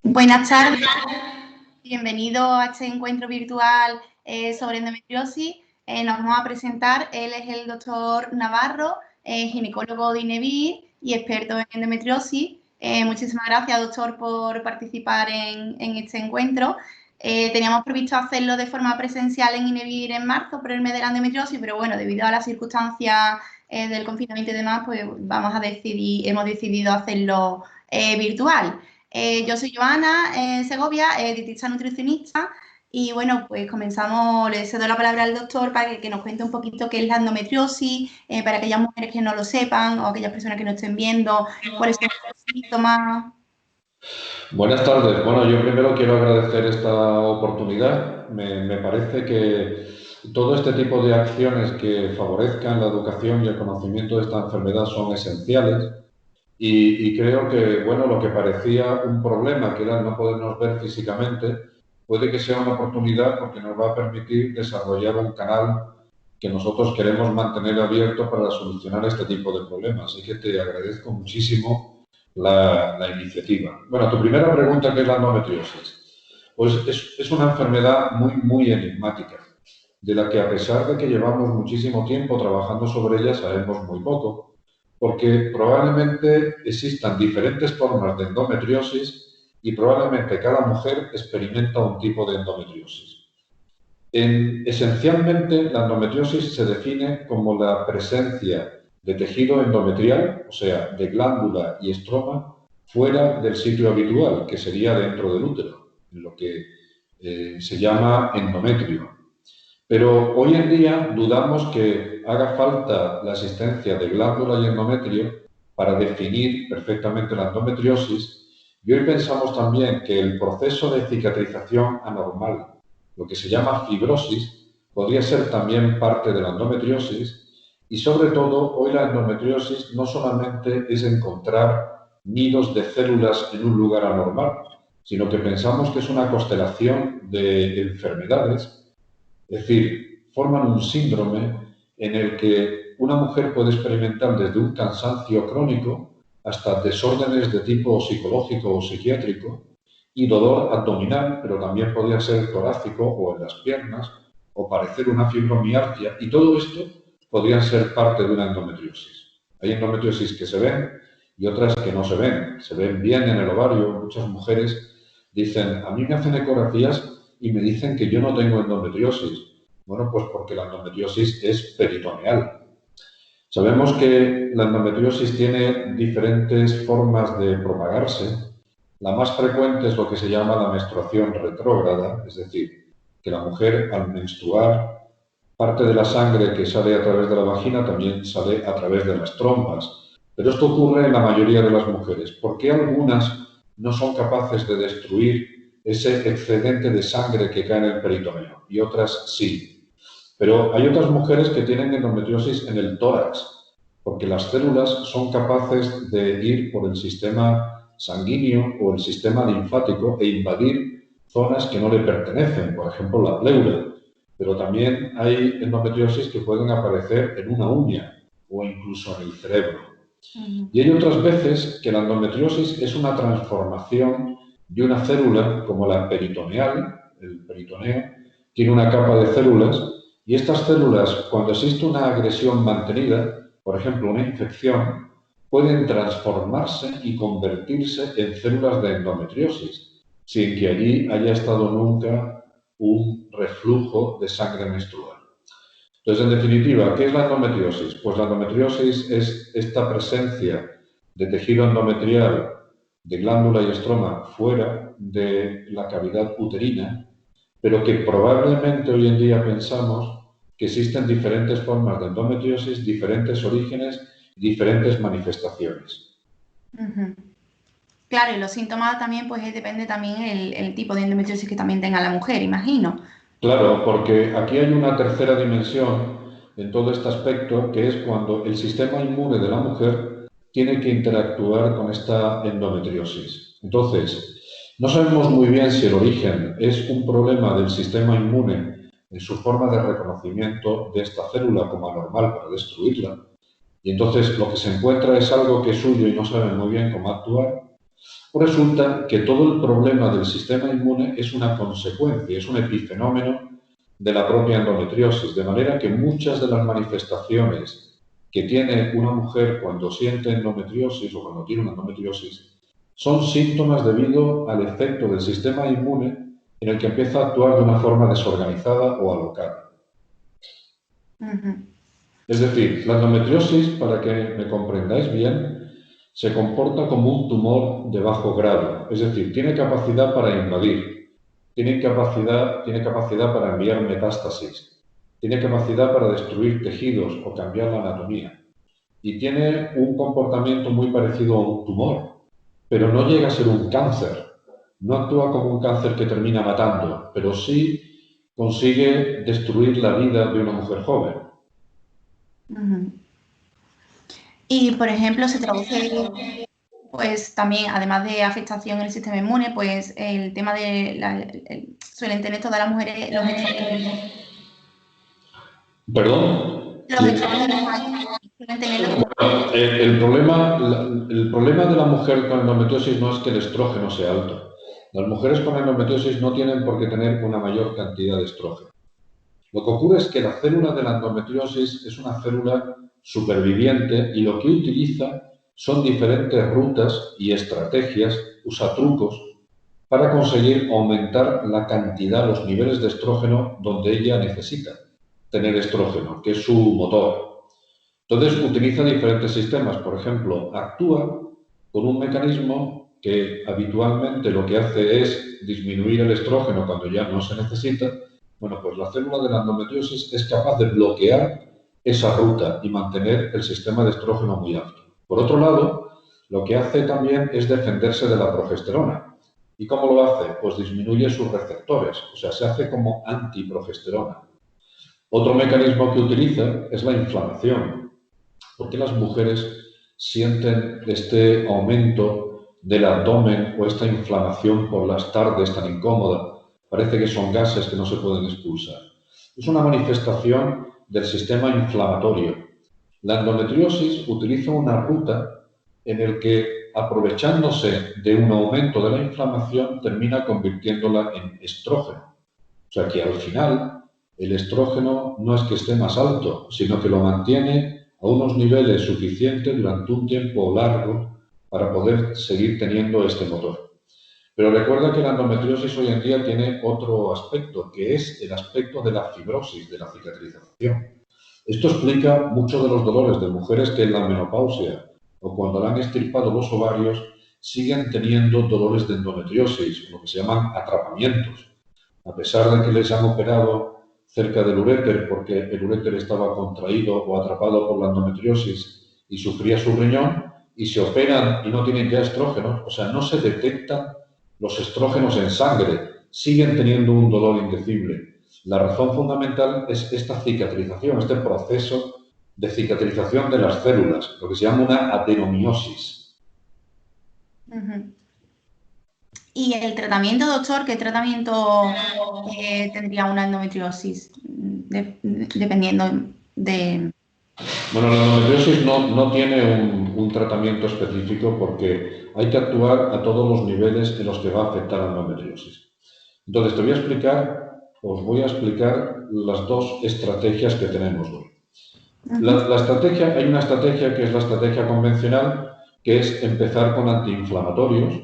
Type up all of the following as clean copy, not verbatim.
Buenas tardes, bienvenido a este encuentro virtual sobre endometriosis. Nos vamos a presentar, él es el doctor Navarro, ginecólogo de INEVIR y experto en endometriosis. Muchísimas gracias, doctor, por participar en este encuentro. Teníamos previsto hacerlo de forma presencial en INEVIR en marzo por el mes de la endometriosis, pero bueno, debido a las circunstancias del confinamiento y demás, pues hemos decidido hacerlo virtual. Yo soy Joana Segovia, dietista nutricionista, y bueno, pues comenzamos, le cedo la palabra al doctor para que nos cuente un poquito qué es la endometriosis, para aquellas mujeres que no lo sepan o aquellas personas que no estén viendo, cuáles son los síntomas. Buenas tardes. Bueno, yo primero quiero agradecer esta oportunidad. Me parece que todo este tipo de acciones que favorezcan la educación y el conocimiento de esta enfermedad son esenciales y creo que, bueno, lo que parecía un problema, que era no podernos ver físicamente, puede que sea una oportunidad porque nos va a permitir desarrollar un canal que nosotros queremos mantener abierto para solucionar este tipo de problemas. Así que te agradezco muchísimo la iniciativa. Bueno, tu primera pregunta, ¿qué es la endometriosis? Pues es una enfermedad muy enigmática, de la que a pesar de que llevamos muchísimo tiempo trabajando sobre ella, sabemos muy poco, porque probablemente existan diferentes formas de endometriosis y probablemente cada mujer experimenta un tipo de endometriosis. Esencialmente, la endometriosis se define como la presencia de tejido endometrial, o sea, de glándula y estroma, fuera del sitio habitual, que sería dentro del útero, en lo que se llama endometrio. Pero hoy en día dudamos que haga falta la existencia de glándula y endometrio para definir perfectamente la endometriosis, y hoy pensamos también que el proceso de cicatrización anormal, lo que se llama fibrosis, podría ser también parte de la endometriosis, y sobre todo hoy la endometriosis no solamente es encontrar nidos de células en un lugar anormal, sino que pensamos que es una constelación de enfermedades, es decir, forman un síndrome en el que una mujer puede experimentar desde un cansancio crónico hasta desórdenes de tipo psicológico o psiquiátrico y dolor abdominal, pero también podría ser torácico o en las piernas o parecer una fibromialgia, y todo esto podría ser parte de una endometriosis. Hay endometriosis que se ven y otras que no se ven. Se ven bien en el ovario. Muchas mujeres dicen, a mí me hacen ecografías y me dicen que yo no tengo endometriosis. Bueno, pues porque la endometriosis es peritoneal. Sabemos que la endometriosis tiene diferentes formas de propagarse. La más frecuente es lo que se llama la menstruación retrógrada, es decir, que la mujer al menstruar, parte de la sangre que sale a través de la vagina también sale a través de las trompas. Pero esto ocurre en la mayoría de las mujeres. ¿Por qué algunas no son capaces de destruir ese excedente de sangre que cae en el peritoneo y otras sí? Pero hay otras mujeres que tienen endometriosis en el tórax, porque las células son capaces de ir por el sistema sanguíneo o el sistema linfático e invadir zonas que no le pertenecen, por ejemplo la pleura. Pero también hay endometriosis que pueden aparecer en una uña o incluso en el cerebro. Y hay otras veces que la endometriosis es una transformación de una célula como la peritoneal, el peritoneo, tiene una capa de células, y estas células, cuando existe una agresión mantenida, por ejemplo una infección, pueden transformarse y convertirse en células de endometriosis, sin que allí haya estado nunca un reflujo de sangre menstrual. Entonces, en definitiva, ¿qué es la endometriosis? Pues la endometriosis es esta presencia de tejido endometrial, de glándula y estroma fuera de la cavidad uterina, pero que probablemente hoy en día pensamos que existen diferentes formas de endometriosis, diferentes orígenes, diferentes manifestaciones. Claro, y los síntomas también, pues depende también el tipo de endometriosis que también tenga la mujer, imagino. Claro, porque aquí hay una tercera dimensión en todo este aspecto, que es cuando el sistema inmune de la mujer tiene que interactuar con esta endometriosis. Entonces, no sabemos muy bien si el origen es un problema del sistema inmune en su forma de reconocimiento de esta célula como anormal para destruirla, y entonces lo que se encuentra es algo que es suyo y no saben muy bien cómo actuar, Pues resulta que todo el problema del sistema inmune es una consecuencia, es un epifenómeno de la propia endometriosis, de manera que muchas de las manifestaciones que tiene una mujer cuando siente endometriosis o cuando tiene una endometriosis son síntomas debido al efecto del sistema inmune en el que empieza a actuar de una forma desorganizada o alocada. Es decir, la endometriosis, para que me comprendáis bien, se comporta como un tumor de bajo grado, es decir, tiene capacidad para invadir, tiene capacidad para enviar metástasis, tiene capacidad para destruir tejidos o cambiar la anatomía y tiene un comportamiento muy parecido a un tumor, pero no llega a ser un cáncer, no actúa como un cáncer que termina matando, pero sí consigue destruir la vida de una mujer joven. Y, por ejemplo, se traduce, pues también, además de afectación en el sistema inmune, pues el tema de suelen tener todas las mujeres los estrógenos. ¿Perdón? Los estrógenos suelen tenerlos como... El problema de la mujer con endometriosis no es que el estrógeno sea alto. Las mujeres con endometriosis no tienen por qué tener una mayor cantidad de estrógeno. Lo que ocurre es que la célula de la endometriosis es una célula superviviente y lo que utiliza son diferentes rutas y estrategias, usa trucos, para conseguir aumentar la cantidad, los niveles de estrógeno donde ella necesita tener estrógeno, que es su motor. Entonces utiliza diferentes sistemas. Por ejemplo, actúa con un mecanismo que habitualmente lo que hace es disminuir el estrógeno cuando ya no se necesita. Bueno, pues la célula de la endometriosis es capaz de bloquear esa ruta y mantener el sistema de estrógeno muy alto. Por otro lado, lo que hace también es defenderse de la progesterona. ¿Y cómo lo hace? Pues disminuye sus receptores, o sea, se hace como antiprogesterona. Otro mecanismo que utiliza es la inflamación. ¿Por qué las mujeres sienten este aumento del abdomen o esta inflamación por las tardes tan incómoda? Parece que son gases que no se pueden expulsar. Es una manifestación del sistema inflamatorio. La endometriosis utiliza una ruta en la que, aprovechándose de un aumento de la inflamación, termina convirtiéndola en estrógeno. O sea que al final el estrógeno no es que esté más alto, sino que lo mantiene a unos niveles suficientes durante un tiempo largo para poder seguir teniendo este motor. Pero recuerda que la endometriosis hoy en día tiene otro aspecto, que es el aspecto de la fibrosis, de la cicatrización. Esto explica muchos de los dolores de mujeres que en la menopausia o cuando le han extirpado los ovarios siguen teniendo dolores de endometriosis, lo que se llaman atrapamientos. A pesar de que les han operado cerca del uréter porque el uréter estaba contraído o atrapado por la endometriosis y sufría su riñón, y se operan y no tienen ya estrógenos, o sea, no se detectan los estrógenos en sangre, siguen teniendo un dolor indecible. La razón fundamental es esta cicatrización, este proceso de cicatrización de las células, lo que se llama una adenomiosis. ¿Y el tratamiento, doctor? ¿Qué tratamiento tendría una endometriosis? Dependiendo de... Bueno, la endometriosis no tiene un tratamiento específico porque hay que actuar a todos los niveles en los que va a afectar la endometriosis. Entonces, os voy a explicar las dos estrategias que tenemos hoy. Hay una estrategia que es la estrategia convencional, que es empezar con antiinflamatorios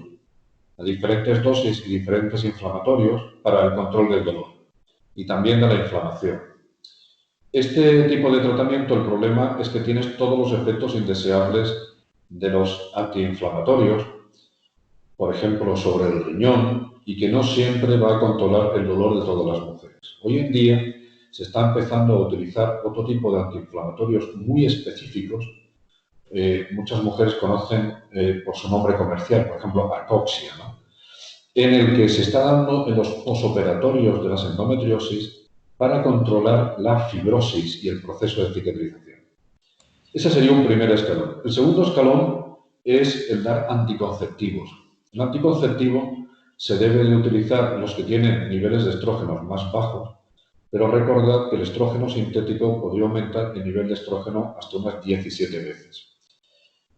a diferentes dosis y diferentes inflamatorios para el control del dolor y también de la inflamación. Este tipo de tratamiento, el problema es que tienes todos los efectos indeseables de los antiinflamatorios, por ejemplo, sobre el riñón, y que no siempre va a controlar el dolor de todas las mujeres. Hoy en día se está empezando a utilizar otro tipo de antiinflamatorios muy específicos. Muchas mujeres conocen por su nombre comercial, por ejemplo, Arcoxia, ¿no? En el que se está dando en los posoperatorios de las endometriosis para controlar la fibrosis y el proceso de cicatrización. Ese sería un primer escalón. El segundo escalón es el dar anticonceptivos. El anticonceptivo se debe de utilizar los que tienen niveles de estrógenos más bajos, pero recordad que el estrógeno sintético podría aumentar el nivel de estrógeno hasta unas 17 veces.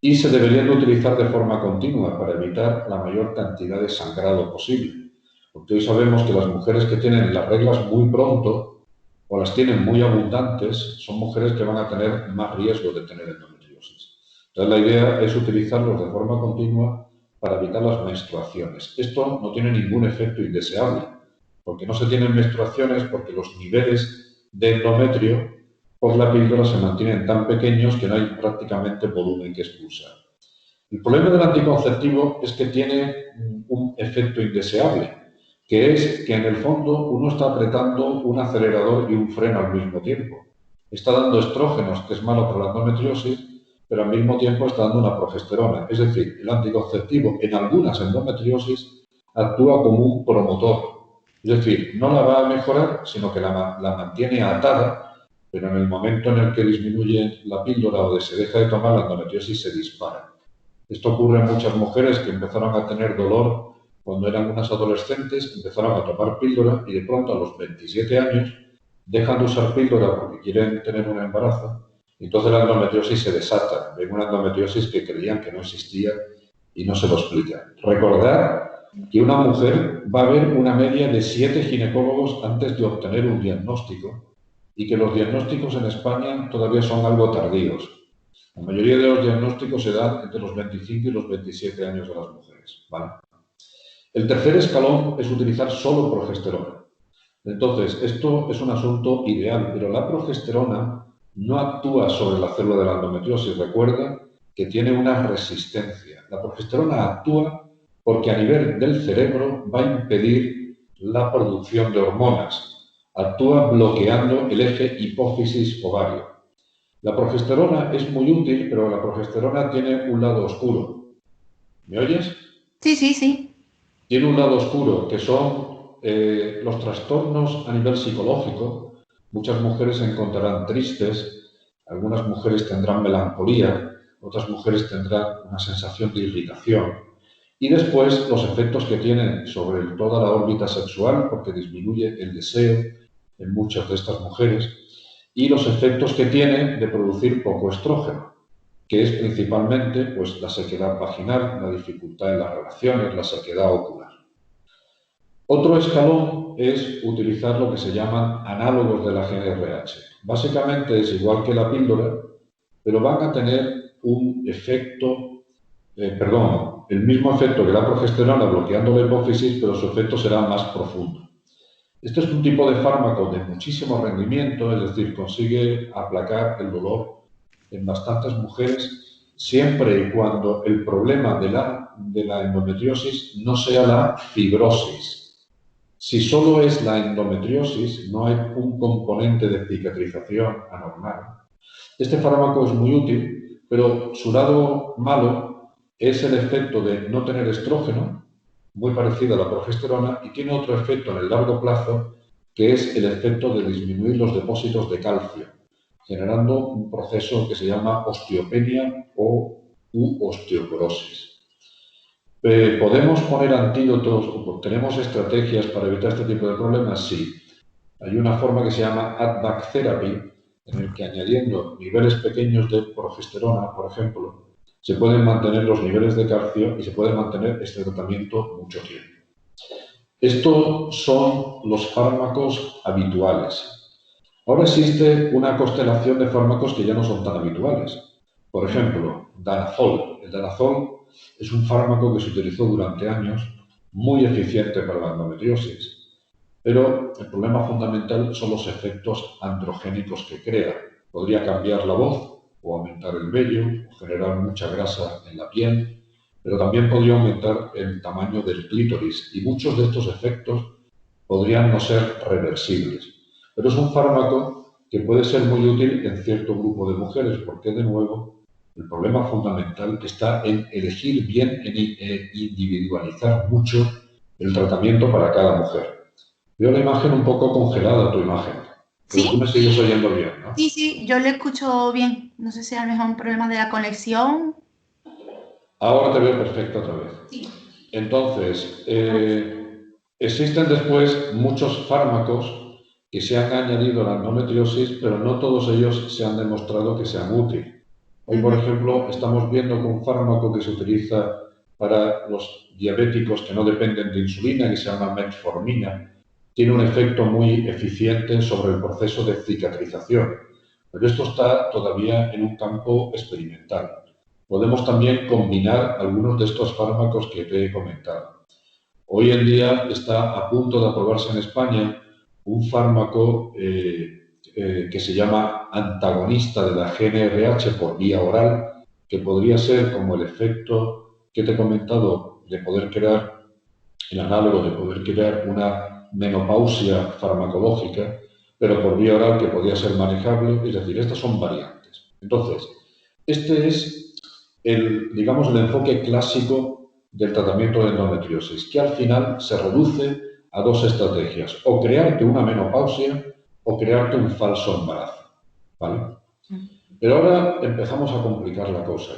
y se deberían de utilizar de forma continua para evitar la mayor cantidad de sangrado posible. Porque hoy sabemos que las mujeres que tienen las reglas muy pronto o las tienen muy abundantes son mujeres que van a tener más riesgo de tener endometriosis. Entonces la idea es utilizarlos de forma continua para evitar las menstruaciones. Esto no tiene ningún efecto indeseable, porque no se tienen menstruaciones porque los niveles de endometrio por la píldora se mantienen tan pequeños que no hay prácticamente volumen que expulsar. El problema del anticonceptivo es que tiene un efecto indeseable, que es que en el fondo uno está apretando un acelerador y un freno al mismo tiempo. Está dando estrógenos, que es malo para la endometriosis, pero al mismo tiempo está dando una progesterona. Es decir, el anticonceptivo en algunas endometriosis actúa como un promotor. Es decir, no la va a mejorar, sino que la mantiene atada, pero en el momento en el que disminuye la píldora o se deja de tomar, la endometriosis se dispara. Esto ocurre en muchas mujeres que empezaron a tener dolor cuando eran unas adolescentes, empezaron a tomar píldora y de pronto a los 27 años dejan de usar píldora porque quieren tener un embarazo. Entonces la endometriosis se desata. Ven una endometriosis que creían que no existía y no se lo explican. Recordar que una mujer va a ver una media de 7 ginecólogos antes de obtener un diagnóstico y que los diagnósticos en España todavía son algo tardíos. La mayoría de los diagnósticos se dan entre los 25 y los 27 años de las mujeres, ¿vale? El tercer escalón es utilizar solo progesterona. Entonces, esto es un asunto ideal, pero la progesterona no actúa sobre la célula de la endometriosis. Recuerda que tiene una resistencia. La progesterona actúa porque a nivel del cerebro va a impedir la producción de hormonas. Actúa bloqueando el eje hipófisis-ovario. La progesterona es muy útil, pero la progesterona tiene un lado oscuro. ¿Me oyes? Sí, sí, sí. Tiene un lado oscuro, que son los trastornos a nivel psicológico. Muchas mujeres se encontrarán tristes, algunas mujeres tendrán melancolía, otras mujeres tendrán una sensación de irritación. Y después los efectos que tienen sobre toda la órbita sexual, porque disminuye el deseo en muchas de estas mujeres, y los efectos que tiene de producir poco estrógeno, que es principalmente pues, la sequedad vaginal, la dificultad en las relaciones, la sequedad ocular. Otro escalón es utilizar lo que se llaman análogos de la GnRH. Básicamente es igual que la píldora, pero van a tener un efecto, el mismo efecto que la progesterona bloqueando la hipófisis, pero su efecto será más profundo. Este es un tipo de fármaco de muchísimo rendimiento, es decir, consigue aplacar el dolor en bastantes mujeres, siempre y cuando el problema de la endometriosis no sea la fibrosis. Si solo es la endometriosis, no hay un componente de cicatrización anormal. Este fármaco es muy útil, pero su lado malo es el efecto de no tener estrógeno, muy parecido a la progesterona, y tiene otro efecto en el largo plazo, que es el efecto de disminuir los depósitos de calcio, generando un proceso que se llama osteopenia o osteoporosis. ¿Podemos poner antídotos o tenemos estrategias para evitar este tipo de problemas? Sí. Hay una forma que se llama add-back therapy, en el que añadiendo niveles pequeños de progesterona, por ejemplo, se pueden mantener los niveles de calcio y se puede mantener este tratamiento mucho tiempo. Estos son los fármacos habituales. Ahora existe una constelación de fármacos que ya no son tan habituales. Por ejemplo, danazol. El danazol es un fármaco que se utilizó durante años, muy eficiente para la endometriosis, pero el problema fundamental son los efectos androgénicos que crea. Podría cambiar la voz o aumentar el vello o generar mucha grasa en la piel, pero también podría aumentar el tamaño del clítoris y muchos de estos efectos podrían no ser reversibles. Pero es un fármaco que puede ser muy útil en cierto grupo de mujeres porque, de nuevo, el problema fundamental está en elegir bien, en individualizar mucho el tratamiento para cada mujer. Veo la imagen un poco congelada, tu imagen, pero ¿Sí? tú me sigues oyendo bien, ¿no? Sí, sí, yo le escucho bien. No sé si a lo mejor un problema de la conexión. Ahora te veo perfecto otra vez. Sí. Entonces, existen después muchos fármacos que se han añadido a la endometriosis, pero no todos ellos se han demostrado que sean útiles. Hoy, por ejemplo, estamos viendo que un fármaco que se utiliza para los diabéticos que no dependen de insulina, que se llama metformina, tiene un efecto muy eficiente sobre el proceso de cicatrización. Pero esto está todavía en un campo experimental. Podemos también combinar algunos de estos fármacos que te he comentado. Hoy en día está a punto de aprobarse en España un fármaco que se llama antagonista de la GnRH por vía oral, que podría ser como el efecto que te he comentado de poder crear, el análogo de poder crear una menopausia farmacológica, pero por vía oral que podría ser manejable, es decir, estas son variantes. Entonces, este es digamos, el enfoque clásico del tratamiento de endometriosis, que al final se reduce a dos estrategias, o crearte una menopausia o crearte un falso embarazo, ¿vale? Pero ahora empezamos a complicar la cosa.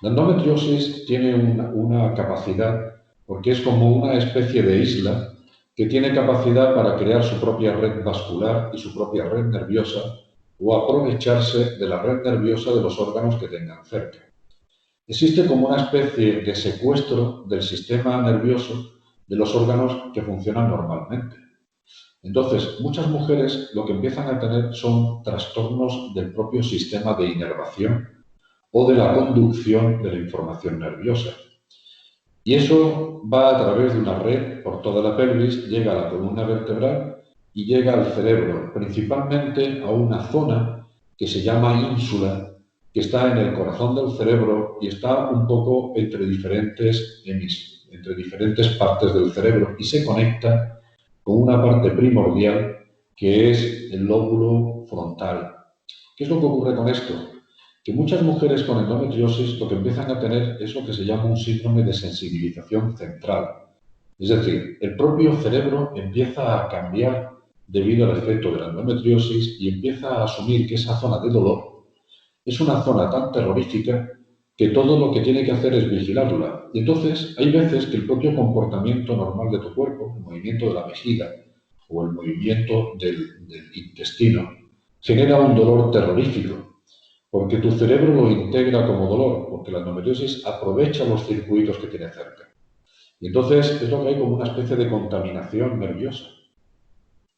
La endometriosis tiene una capacidad, porque es como una especie de isla que tiene capacidad para crear su propia red vascular y su propia red nerviosa o aprovecharse de la red nerviosa de los órganos que tengan cerca. Existe como una especie de secuestro del sistema nervioso de los órganos que funcionan normalmente. Entonces, muchas mujeres lo que empiezan a tener son trastornos del propio sistema de inervación o de la conducción de la información nerviosa. Y eso va a través de una red por toda la pelvis, llega a la columna vertebral y llega al cerebro, principalmente a una zona que se llama ínsula, que está en el corazón del cerebro y está un poco entre diferentes partes del cerebro y se conecta con una parte primordial que es el lóbulo frontal. ¿Qué es lo que ocurre con esto? Que muchas mujeres con endometriosis lo que empiezan a tener es lo que se llama un síndrome de sensibilización central. Es decir, el propio cerebro empieza a cambiar debido al efecto de la endometriosis y empieza a asumir que esa zona de dolor es una zona tan terrorífica que todo lo que tiene que hacer es vigilarla. Y entonces hay veces que el propio comportamiento normal de tu cuerpo, el movimiento de la vejiga o el movimiento del intestino, genera un dolor terrorífico, porque tu cerebro lo integra como dolor, porque la endometriosis aprovecha los circuitos que tiene cerca. Y entonces es lo que hay como una especie de contaminación nerviosa.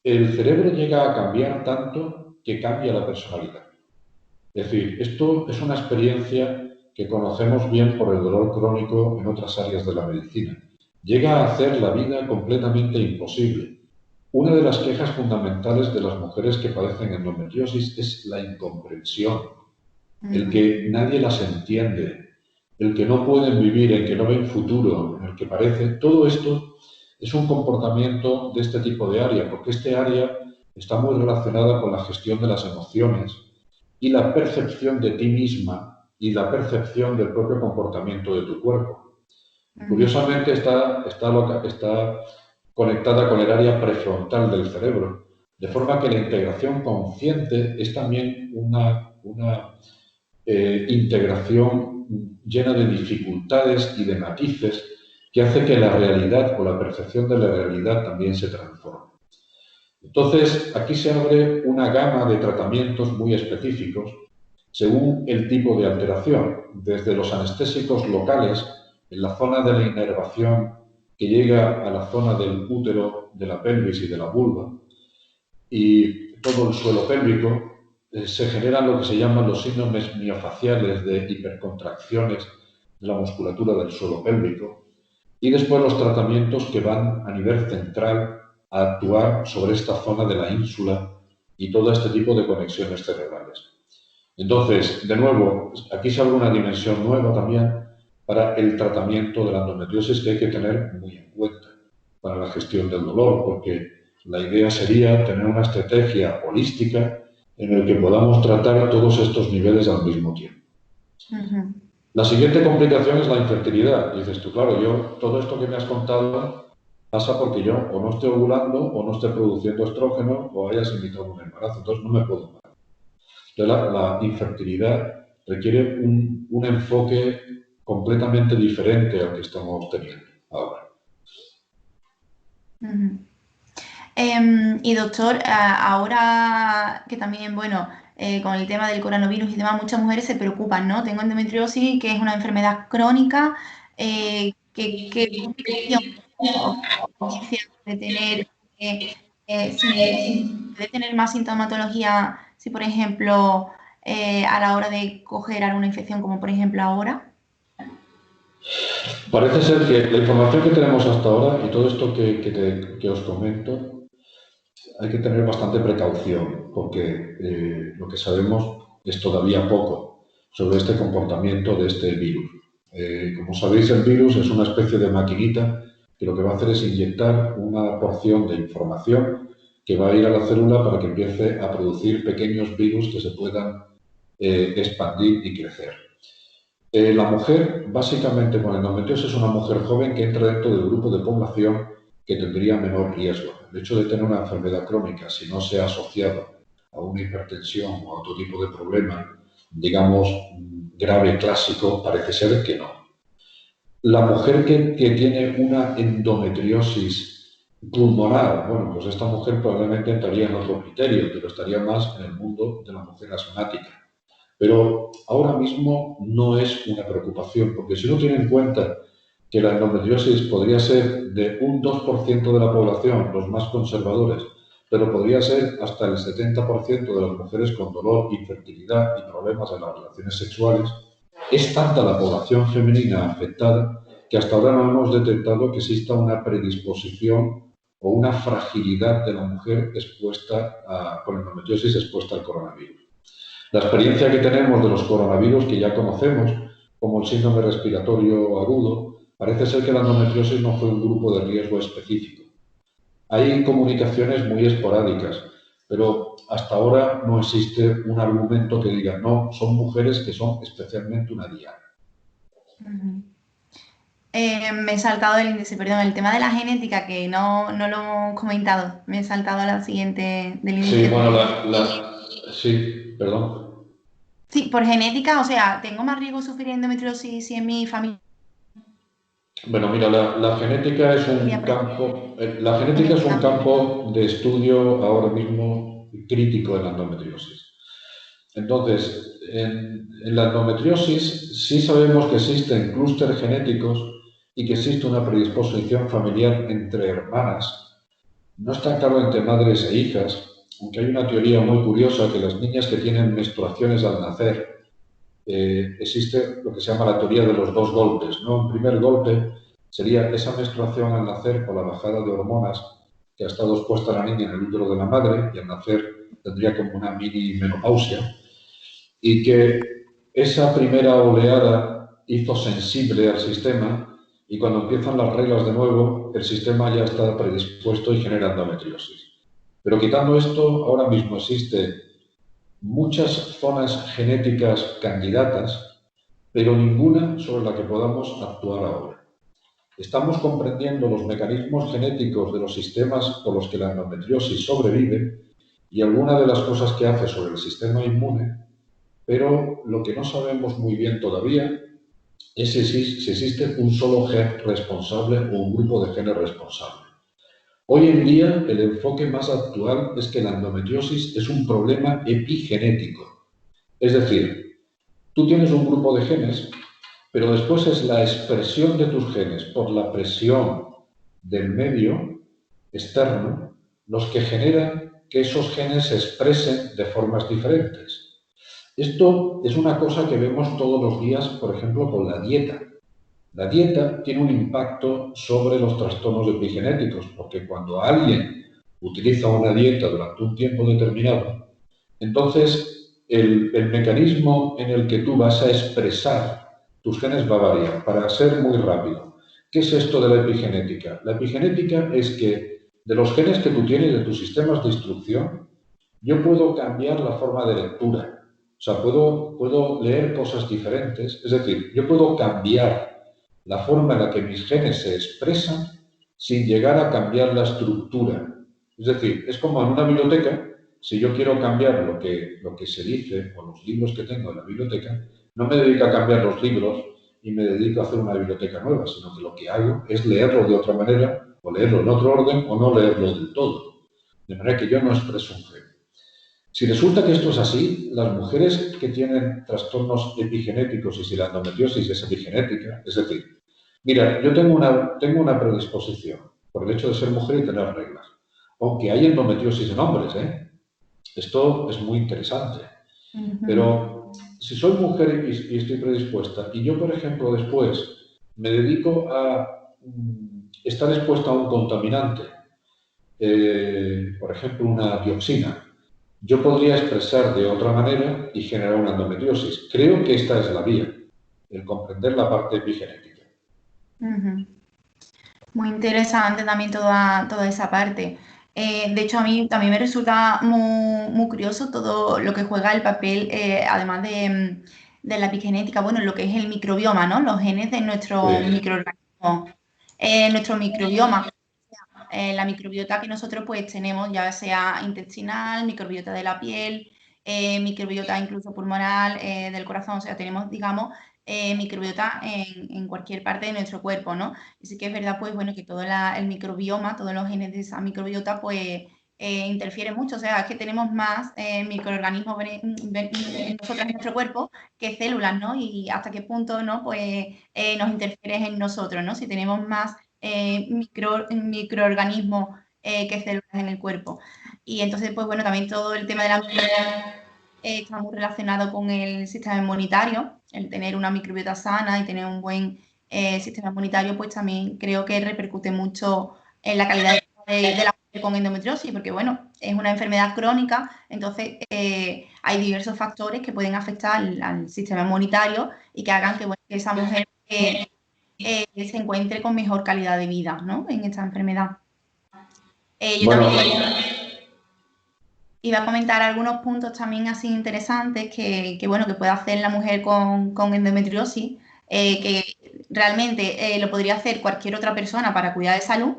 El cerebro llega a cambiar tanto que cambia la personalidad. Es decir, esto es una experiencia que conocemos bien por el dolor crónico en otras áreas de la medicina. Llega a hacer la vida completamente imposible. Una de las quejas fundamentales de las mujeres que padecen endometriosis es la incomprensión, el que nadie las entiende, el que no pueden vivir, el que no ven futuro, el que parece. Todo esto es un comportamiento de este tipo de área, porque este área está muy relacionada con la gestión de las emociones y la percepción de ti misma y la percepción del propio comportamiento de tu cuerpo. Curiosamente está conectada con el área prefrontal del cerebro, de forma que la integración consciente es también una integración llena de dificultades y de matices que hace que la realidad o la percepción de la realidad también se transforme. Entonces, aquí se abre una gama de tratamientos muy específicos según el tipo de alteración, desde los anestésicos locales en la zona de la inervación que llega a la zona del útero, de la pelvis y de la vulva, y todo el suelo pélvico, se generan lo que se llaman los síndromes miofaciales de hipercontracciones de la musculatura del suelo pélvico, y después los tratamientos que van a nivel central a actuar sobre esta zona de la ínsula y todo este tipo de conexiones cerebrales. Entonces, de nuevo, aquí se abre una dimensión nueva también para el tratamiento de la endometriosis que hay que tener muy en cuenta para la gestión del dolor, porque la idea sería tener una estrategia holística en la que podamos tratar todos estos niveles al mismo tiempo. La siguiente complicación es la infertilidad. Dices tú, claro, todo esto que me has contado pasa porque yo o no estoy ovulando o no estoy produciendo estrógeno o hayas invitado un embarazo, entonces no me puedo parar. Entonces la infertilidad requiere un enfoque completamente diferente al que estamos teniendo ahora. Y doctor, ahora que también, bueno, con el tema del coronavirus y demás, muchas mujeres se preocupan, ¿no? Tengo endometriosis, que es una enfermedad crónica, ¿qué complicación o consecuencia puede tener, puede tener más sintomatología si, por ejemplo, a la hora de coger alguna infección, como por ejemplo ahora? Parece ser que la información que tenemos hasta ahora y todo esto que os comento, hay que tener bastante precaución porque lo que sabemos es todavía poco sobre este comportamiento de este virus. Como sabéis, el virus es una especie de maquinita que lo que va a hacer es inyectar una porción de información que va a ir a la célula para que empiece a producir pequeños virus que se puedan expandir y crecer. La mujer, básicamente con endometriosis, es una mujer joven que entra dentro del grupo de población que tendría menor riesgo. El hecho de tener una enfermedad crónica, si no se ha asociado a una hipertensión o a otro tipo de problema, digamos, grave, clásico, parece ser que no. La mujer que tiene una endometriosis pulmonar, bueno, pues esta mujer probablemente entraría en otro criterio, pero estaría más en el mundo de la mujer asmática. Pero ahora mismo no es una preocupación, porque si uno tiene en cuenta que la endometriosis podría ser de un 2% de la población, los más conservadores, pero podría ser hasta el 70% de las mujeres con dolor, infertilidad y problemas en las relaciones sexuales, es tanta la población femenina afectada que hasta ahora no hemos detectado que exista una predisposición o una fragilidad de la mujer con endometriosis expuesta al coronavirus. La experiencia que tenemos de los coronavirus que ya conocemos, como el síndrome respiratorio agudo, parece ser que la endometriosis no fue un grupo de riesgo específico. Hay comunicaciones muy esporádicas, pero hasta ahora no existe un argumento que diga, no, son mujeres que son especialmente una diana. Me he saltado el índice, perdón, el tema de la genética, que no lo hemos comentado. Me he saltado a la siguiente del índice. Sí, bueno, sí, perdón. Sí, por genética, o sea, ¿tengo más riesgo de sufrir endometriosis si en mi familia? Bueno, mira, la genética es un campo, de estudio ahora mismo crítico en la endometriosis. Entonces, en la endometriosis sí sabemos que existen clústeres genéticos y que existe una predisposición familiar entre hermanas. No está claro entre madres e hijas, aunque hay una teoría muy curiosa que las niñas que tienen menstruaciones al nacer, existe lo que se llama la teoría de los dos golpes, ¿no? Un primer golpe sería esa menstruación al nacer con la bajada de hormonas que ha estado expuesta la niña en el útero de la madre y al nacer tendría como una mini menopausia y que esa primera oleada hizo sensible al sistema y cuando empiezan las reglas de nuevo el sistema ya está predispuesto y genera endometriosis. Pero quitando esto, ahora mismo existe muchas zonas genéticas candidatas, pero ninguna sobre la que podamos actuar ahora. Estamos comprendiendo los mecanismos genéticos de los sistemas por los que la endometriosis sobrevive y algunas de las cosas que hace sobre el sistema inmune, pero lo que no sabemos muy bien todavía es si existe un solo gen responsable o un grupo de genes responsable. Hoy en día, el enfoque más actual es que la endometriosis es un problema epigenético. Es decir, tú tienes un grupo de genes, pero después es la expresión de tus genes por la presión del medio externo los que generan que esos genes se expresen de formas diferentes. Esto es una cosa que vemos todos los días, por ejemplo, con la dieta. La dieta tiene un impacto sobre los trastornos epigenéticos, porque cuando alguien utiliza una dieta durante un tiempo determinado, entonces el mecanismo en el que tú vas a expresar tus genes va a variar. Para ser muy rápido, ¿qué es esto de la epigenética? La epigenética es que de los genes que tú tienes, de tus sistemas de instrucción, yo puedo cambiar la forma de lectura. O sea, puedo leer cosas diferentes. Es decir, yo puedo cambiar la forma en la que mis genes se expresan sin llegar a cambiar la estructura. Es decir, es como en una biblioteca, si yo quiero cambiar lo que se dice o los libros que tengo en la biblioteca, no me dedico a cambiar los libros y me dedico a hacer una biblioteca nueva, sino que lo que hago es leerlo de otra manera, o leerlo en otro orden, o no leerlo del todo. De manera que yo no expreso un gen. Si resulta que esto es así, las mujeres que tienen trastornos epigenéticos y si la endometriosis es epigenética, es decir, mira, yo tengo una predisposición por el hecho de ser mujer y tener reglas, aunque hay endometriosis en hombres, ¿eh? Esto es muy interesante. Pero si soy mujer y estoy predispuesta y yo, por ejemplo, después me dedico a estar expuesta a un contaminante, por ejemplo, una dioxina, yo podría expresar de otra manera y generar una endometriosis. Creo que esta es la vía, el comprender la parte epigenética. Muy interesante también toda esa parte. De hecho, a mí también me resulta muy curioso todo lo que juega el papel, además de la epigenética, bueno, lo que es el microbioma, ¿no? Los genes de nuestro Sí. microorganismo, nuestro microbioma, la microbiota que nosotros pues tenemos, ya sea intestinal, microbiota de la piel, microbiota incluso pulmonar, del corazón, o sea, tenemos, digamos, microbiota en cualquier parte de nuestro cuerpo, ¿no? Y sí que es verdad, pues bueno, que todo el microbioma, todos los genes de esa microbiota, pues interfieren mucho, o sea, es que tenemos más microorganismos en nosotros, en nuestro cuerpo, que células, ¿no? Y hasta qué punto, ¿no? Pues nos interfiere en nosotros, ¿no? Si tenemos más microorganismos que células en el cuerpo. Y entonces, pues bueno, también todo el tema de la está muy relacionado con el sistema inmunitario, el tener una microbiota sana y tener un buen sistema inmunitario, pues también creo que repercute mucho en la calidad de la mujer con endometriosis, porque bueno, es una enfermedad crónica, entonces hay diversos factores que pueden afectar al sistema inmunitario y que hagan que, bueno, que esa mujer se encuentre con mejor calidad de vida, ¿no? En esta enfermedad. Yo Bueno, también iba a comentar algunos puntos también así interesantes que bueno, que puede hacer la mujer con endometriosis, que realmente lo podría hacer cualquier otra persona para cuidar de salud,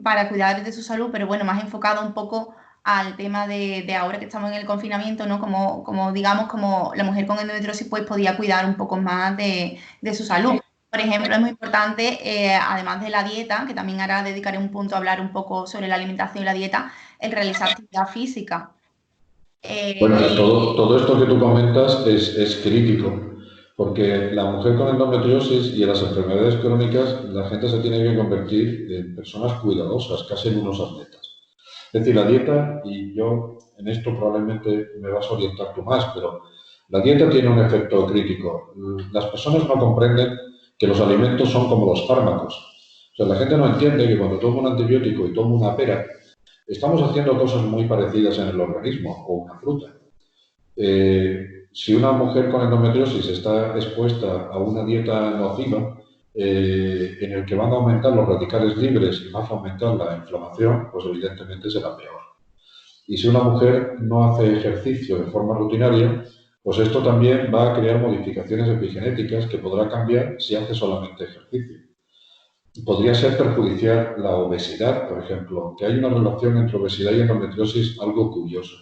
para cuidar de su salud, pero bueno, más enfocado un poco al tema de ahora que estamos en el confinamiento, ¿no? Como digamos, como la mujer con endometriosis pues podía cuidar un poco más de su salud. Por ejemplo, es muy importante, además de la dieta, que también ahora dedicaré un punto a hablar un poco sobre la alimentación y la dieta, el realizar actividad física. bueno, Que todo esto que tú comentas es crítico, porque la mujer con endometriosis y en las enfermedades crónicas, la gente se tiene que convertir en personas cuidadosas, casi en unos atletas. Es decir, la dieta, y yo en esto probablemente me vas a orientar tú más, pero la dieta tiene un efecto crítico. Las personas no comprenden que los alimentos son como los fármacos. O sea, la gente no entiende que cuando tomo un antibiótico y tomo una pera, estamos haciendo cosas muy parecidas en el organismo o una fruta. Si una mujer con endometriosis está expuesta a una dieta nociva, en el que van a aumentar los radicales libres y más aumentar la inflamación, pues evidentemente será peor. Y si una mujer no hace ejercicio de forma rutinaria, pues esto también va a crear modificaciones epigenéticas que podrá cambiar si hace solamente ejercicio. Podría ser perjudicial la obesidad, por ejemplo, aunque hay una relación entre obesidad y endometriosis algo curiosa.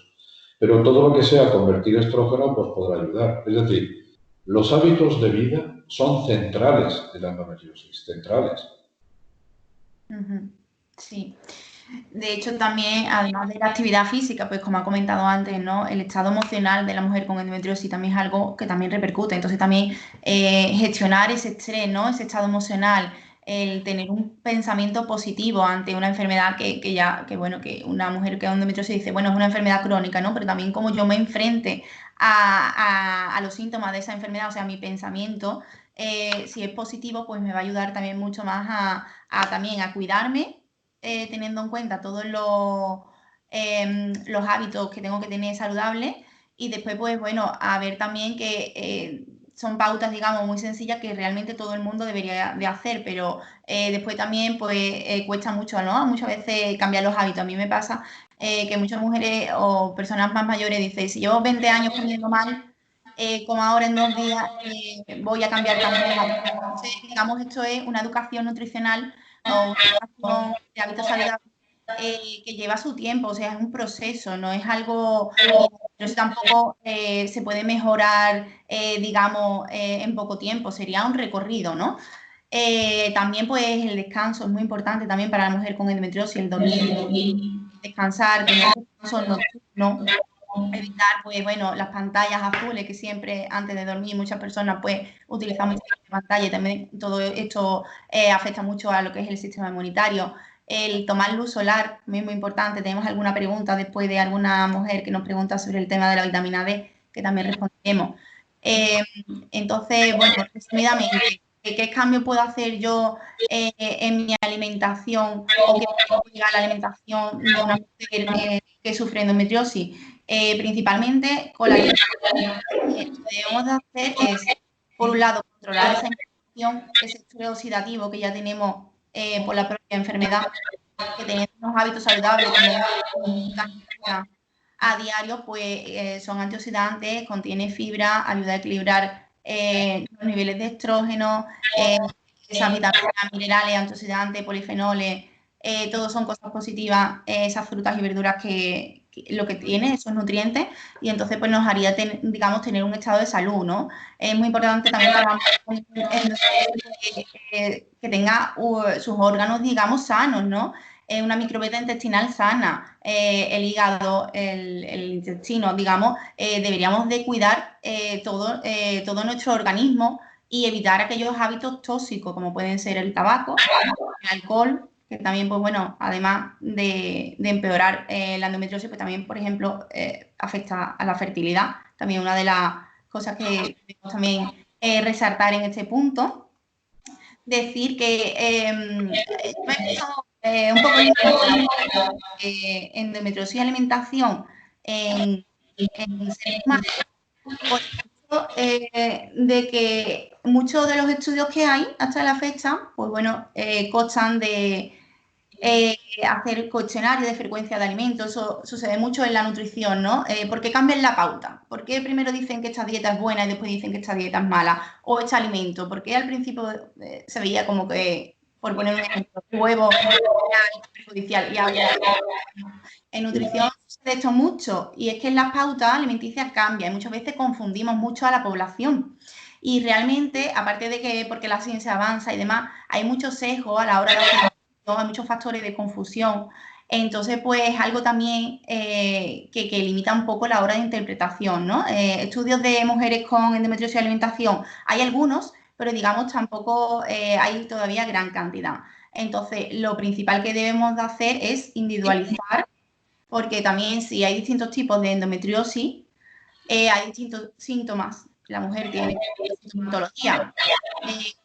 Pero todo lo que sea convertir estrógeno, pues podrá ayudar. Es decir, los hábitos de vida son centrales de la endometriosis, centrales. sí. De hecho, también, además de la actividad física, pues como ha comentado antes, ¿no? El estado emocional de la mujer con endometriosis también es algo que también repercute. Entonces, también gestionar ese estrés, ¿no? Ese estado emocional, el tener un pensamiento positivo ante una enfermedad que bueno, que una mujer que con endometriosis dice, bueno, es una enfermedad crónica, ¿no? Pero también como yo me enfrente a los síntomas de esa enfermedad, o sea, mi pensamiento, si es positivo, pues me va a ayudar también mucho más también a cuidarme, teniendo en cuenta todos los hábitos que tengo que tener saludables y después, pues bueno, a ver también que son pautas, digamos, muy sencillas que realmente todo el mundo debería de hacer, pero después también, pues, cuesta mucho, ¿no? Muchas veces cambiar los hábitos. A mí me pasa que muchas mujeres o personas más mayores dicen, si llevo 20 años comiendo mal, como ahora en 2 días voy a cambiar tantos hábitos. Entonces, digamos, esto es una educación nutricional o una educación de hábitos saludables que lleva su tiempo, o sea, es un proceso, no es algo, pero tampoco se puede mejorar, digamos, en poco tiempo, sería un recorrido, ¿no? También, pues, el descanso es muy importante también para la mujer con endometriosis, el dormir, descansar, tener descanso nocturno, evitar, pues bueno, las pantallas azules que siempre antes de dormir muchas personas pues utilizamos pantalla y también todo esto afecta mucho a lo que es el sistema inmunitario. El tomar luz solar, muy, muy importante. Tenemos alguna pregunta después de alguna mujer que nos pregunta sobre el tema de la vitamina D, que también responderemos. Entonces, bueno, resumidamente, ¿qué cambio puedo hacer yo en mi alimentación o qué puedo llegar a la alimentación de una mujer que sufre endometriosis? Principalmente con la alimentación. Lo que debemos de hacer es, por un lado, controlar esa inflamación, ese estrés oxidativo que ya tenemos por la propia enfermedad, que teniendo unos hábitos saludables como a diario, pues son antioxidantes, contiene fibra, ayuda a equilibrar los niveles de estrógeno, esas vitaminas, minerales, antioxidantes, polifenoles, todos son cosas positivas, esas frutas y verduras que lo que tiene, esos nutrientes, y entonces pues nos haría, digamos, tener un estado de salud, ¿no? Es muy importante también para que tenga sus órganos, digamos, sanos, ¿no? Una microbiota intestinal sana, el hígado, el intestino, digamos, deberíamos de cuidar todo nuestro organismo y evitar aquellos hábitos tóxicos como pueden ser el tabaco, el alcohol, que también, pues bueno, además de empeorar la endometriosis, pues también, por ejemplo, afecta a la fertilidad. También una de las cosas que debemos también resaltar en este punto. Decir que un poco endometriosis y alimentación en seres humanos, por eso, de que muchos de los estudios que hay hasta la fecha, pues bueno, constan de hacer cuestionarios de frecuencia de alimentos. Eso sucede mucho en la nutrición, ¿no? ¿Por qué cambian la pauta? ¿Por qué primero dicen que esta dieta es buena y después dicen que esta dieta es mala? O este alimento, ¿por qué al principio se veía como que, por poner un ejemplo, huevo era perjudicial y ahora en nutrición sucede esto mucho? Y es que en las pautas alimenticias cambian y muchas veces confundimos mucho a la población. Y realmente, aparte de que porque la ciencia avanza y demás, hay muchos sesgos a la hora de hacer, hay muchos factores de confusión. Entonces, pues algo también que limita un poco la hora de interpretación, ¿no? Estudios de mujeres con endometriosis y alimentación, hay algunos, pero digamos tampoco hay todavía gran cantidad. Entonces, lo principal que debemos de hacer es individualizar, porque también si hay distintos tipos de endometriosis, hay distintos síntomas. La mujer tiene sintomatología.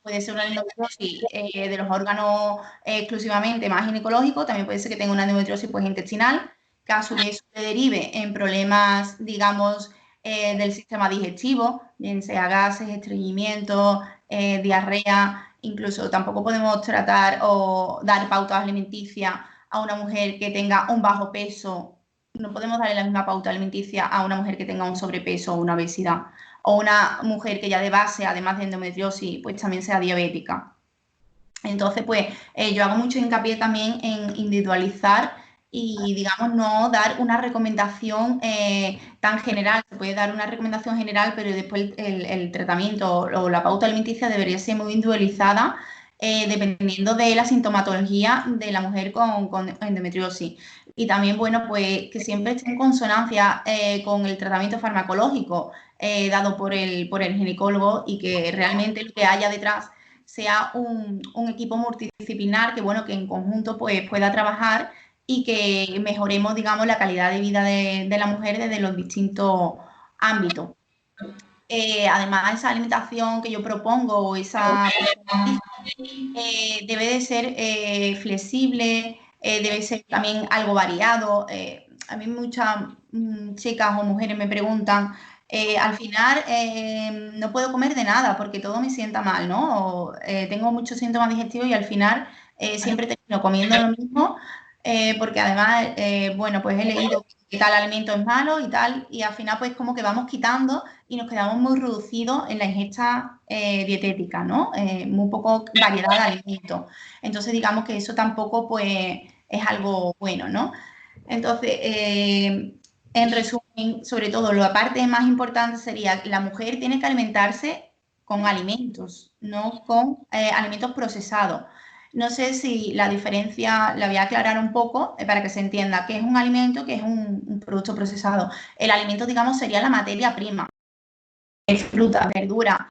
Puede ser una endometriosis de los órganos exclusivamente más ginecológicos, también puede ser que tenga una endometriosis pues, intestinal, que a su vez se derive en problemas, digamos, del sistema digestivo, bien sea gases, estreñimiento, diarrea. Incluso tampoco podemos tratar o dar pautas alimenticias a una mujer que tenga un bajo peso. No podemos darle la misma pauta alimenticia a una mujer que tenga un sobrepeso o una obesidad, o una mujer que ya de base, además de endometriosis, pues también sea diabética. Entonces, pues yo hago mucho hincapié también en individualizar y, digamos, no dar una recomendación tan general. Se puede dar una recomendación general, pero después el tratamiento o la pauta alimenticia debería ser muy individualizada dependiendo de la sintomatología de la mujer con endometriosis. Y también, bueno, pues que siempre esté en consonancia con el tratamiento farmacológico dado por el ginecólogo y que realmente lo que haya detrás sea un equipo multidisciplinar que, bueno, que en conjunto pues, pueda trabajar y que mejoremos, digamos, la calidad de vida de la mujer desde los distintos ámbitos. Además, esa alimentación que yo propongo, esa debe de ser flexible, debe ser también algo variado. A mí muchas chicas o mujeres me preguntan, al final no puedo comer de nada porque todo me sienta mal, ¿no? O, tengo muchos síntomas digestivos y al final siempre termino comiendo lo mismo porque además, bueno, pues he leído que tal alimento es malo y tal, y al final pues como que vamos quitando y nos quedamos muy reducidos en la ingesta dietética, ¿no? Muy poco variedad de alimentos. Entonces, digamos que eso tampoco, pues, es algo bueno, ¿no? Entonces, en resumen, sobre todo, la parte más importante sería que la mujer tiene que alimentarse con alimentos, no con alimentos procesados. No sé si la diferencia la voy a aclarar un poco para que se entienda qué es un alimento, qué es un producto procesado. El alimento, digamos, sería la materia prima. Fruta, verdura,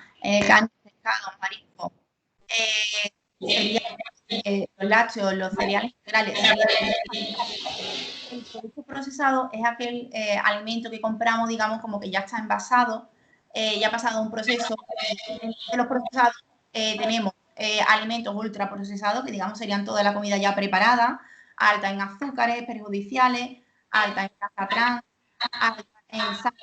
carne, pescado, marisco. Sería los lácteos, los cereales integrales. El producto procesado es aquel alimento que compramos, digamos, como que ya está envasado, ya ha pasado un proceso. De los procesados tenemos alimentos ultraprocesados, que digamos serían toda la comida ya preparada, alta en azúcares perjudiciales, alta en grasa trans, alta en sal,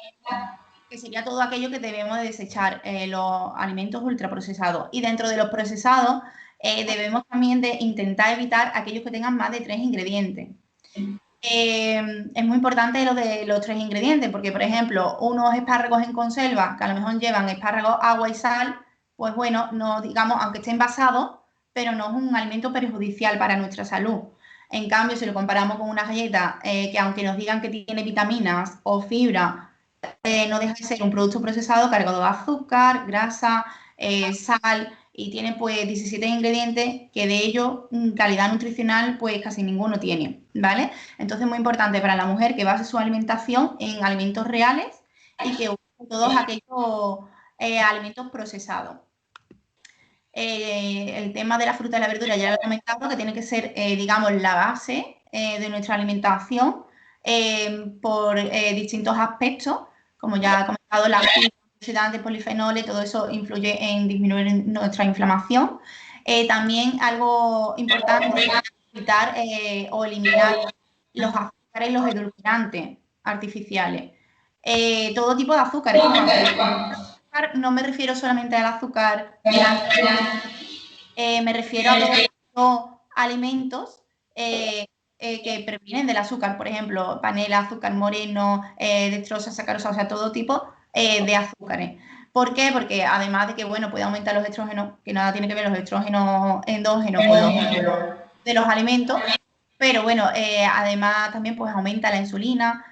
que sería todo aquello que debemos de desechar, los alimentos ultraprocesados. Y dentro de los procesados debemos también de intentar evitar aquellos que tengan más de 3 ingredientes. Es muy importante lo de los 3 ingredientes, porque, por ejemplo, unos espárragos en conserva, que a lo mejor llevan espárragos, agua y sal, pues bueno, no digamos, aunque esté envasado, pero no es un alimento perjudicial para nuestra salud. En cambio, si lo comparamos con una galleta, que aunque nos digan que tiene vitaminas o fibra, no deja de ser un producto procesado cargado de azúcar, grasa, sal, y tiene pues 17 ingredientes que de ellos calidad nutricional pues casi ninguno tiene, ¿vale? Entonces es muy importante para la mujer que base su alimentación en alimentos reales y que use todos aquellos alimentos procesados. El tema de la fruta y la verdura ya lo he comentado, que tiene que ser, digamos, la base de nuestra alimentación por distintos aspectos, como ya he comentado, las antioxidantes, polifenoles, todo eso influye en disminuir nuestra inflamación. También algo importante es evitar o eliminar los azúcares y los edulcorantes artificiales. Todo tipo de azúcares. No me refiero solamente al azúcar blanco, me refiero a todos los alimentos que previenen del azúcar, por ejemplo, panela, azúcar moreno, dextrosa, sacarosa, o sea, todo tipo de azúcares. ¿Por qué? Porque además de que, bueno, puede aumentar los estrógenos, que nada tiene que ver los estrógenos endógenos con los de los alimentos, pero bueno, además también pues aumenta la insulina,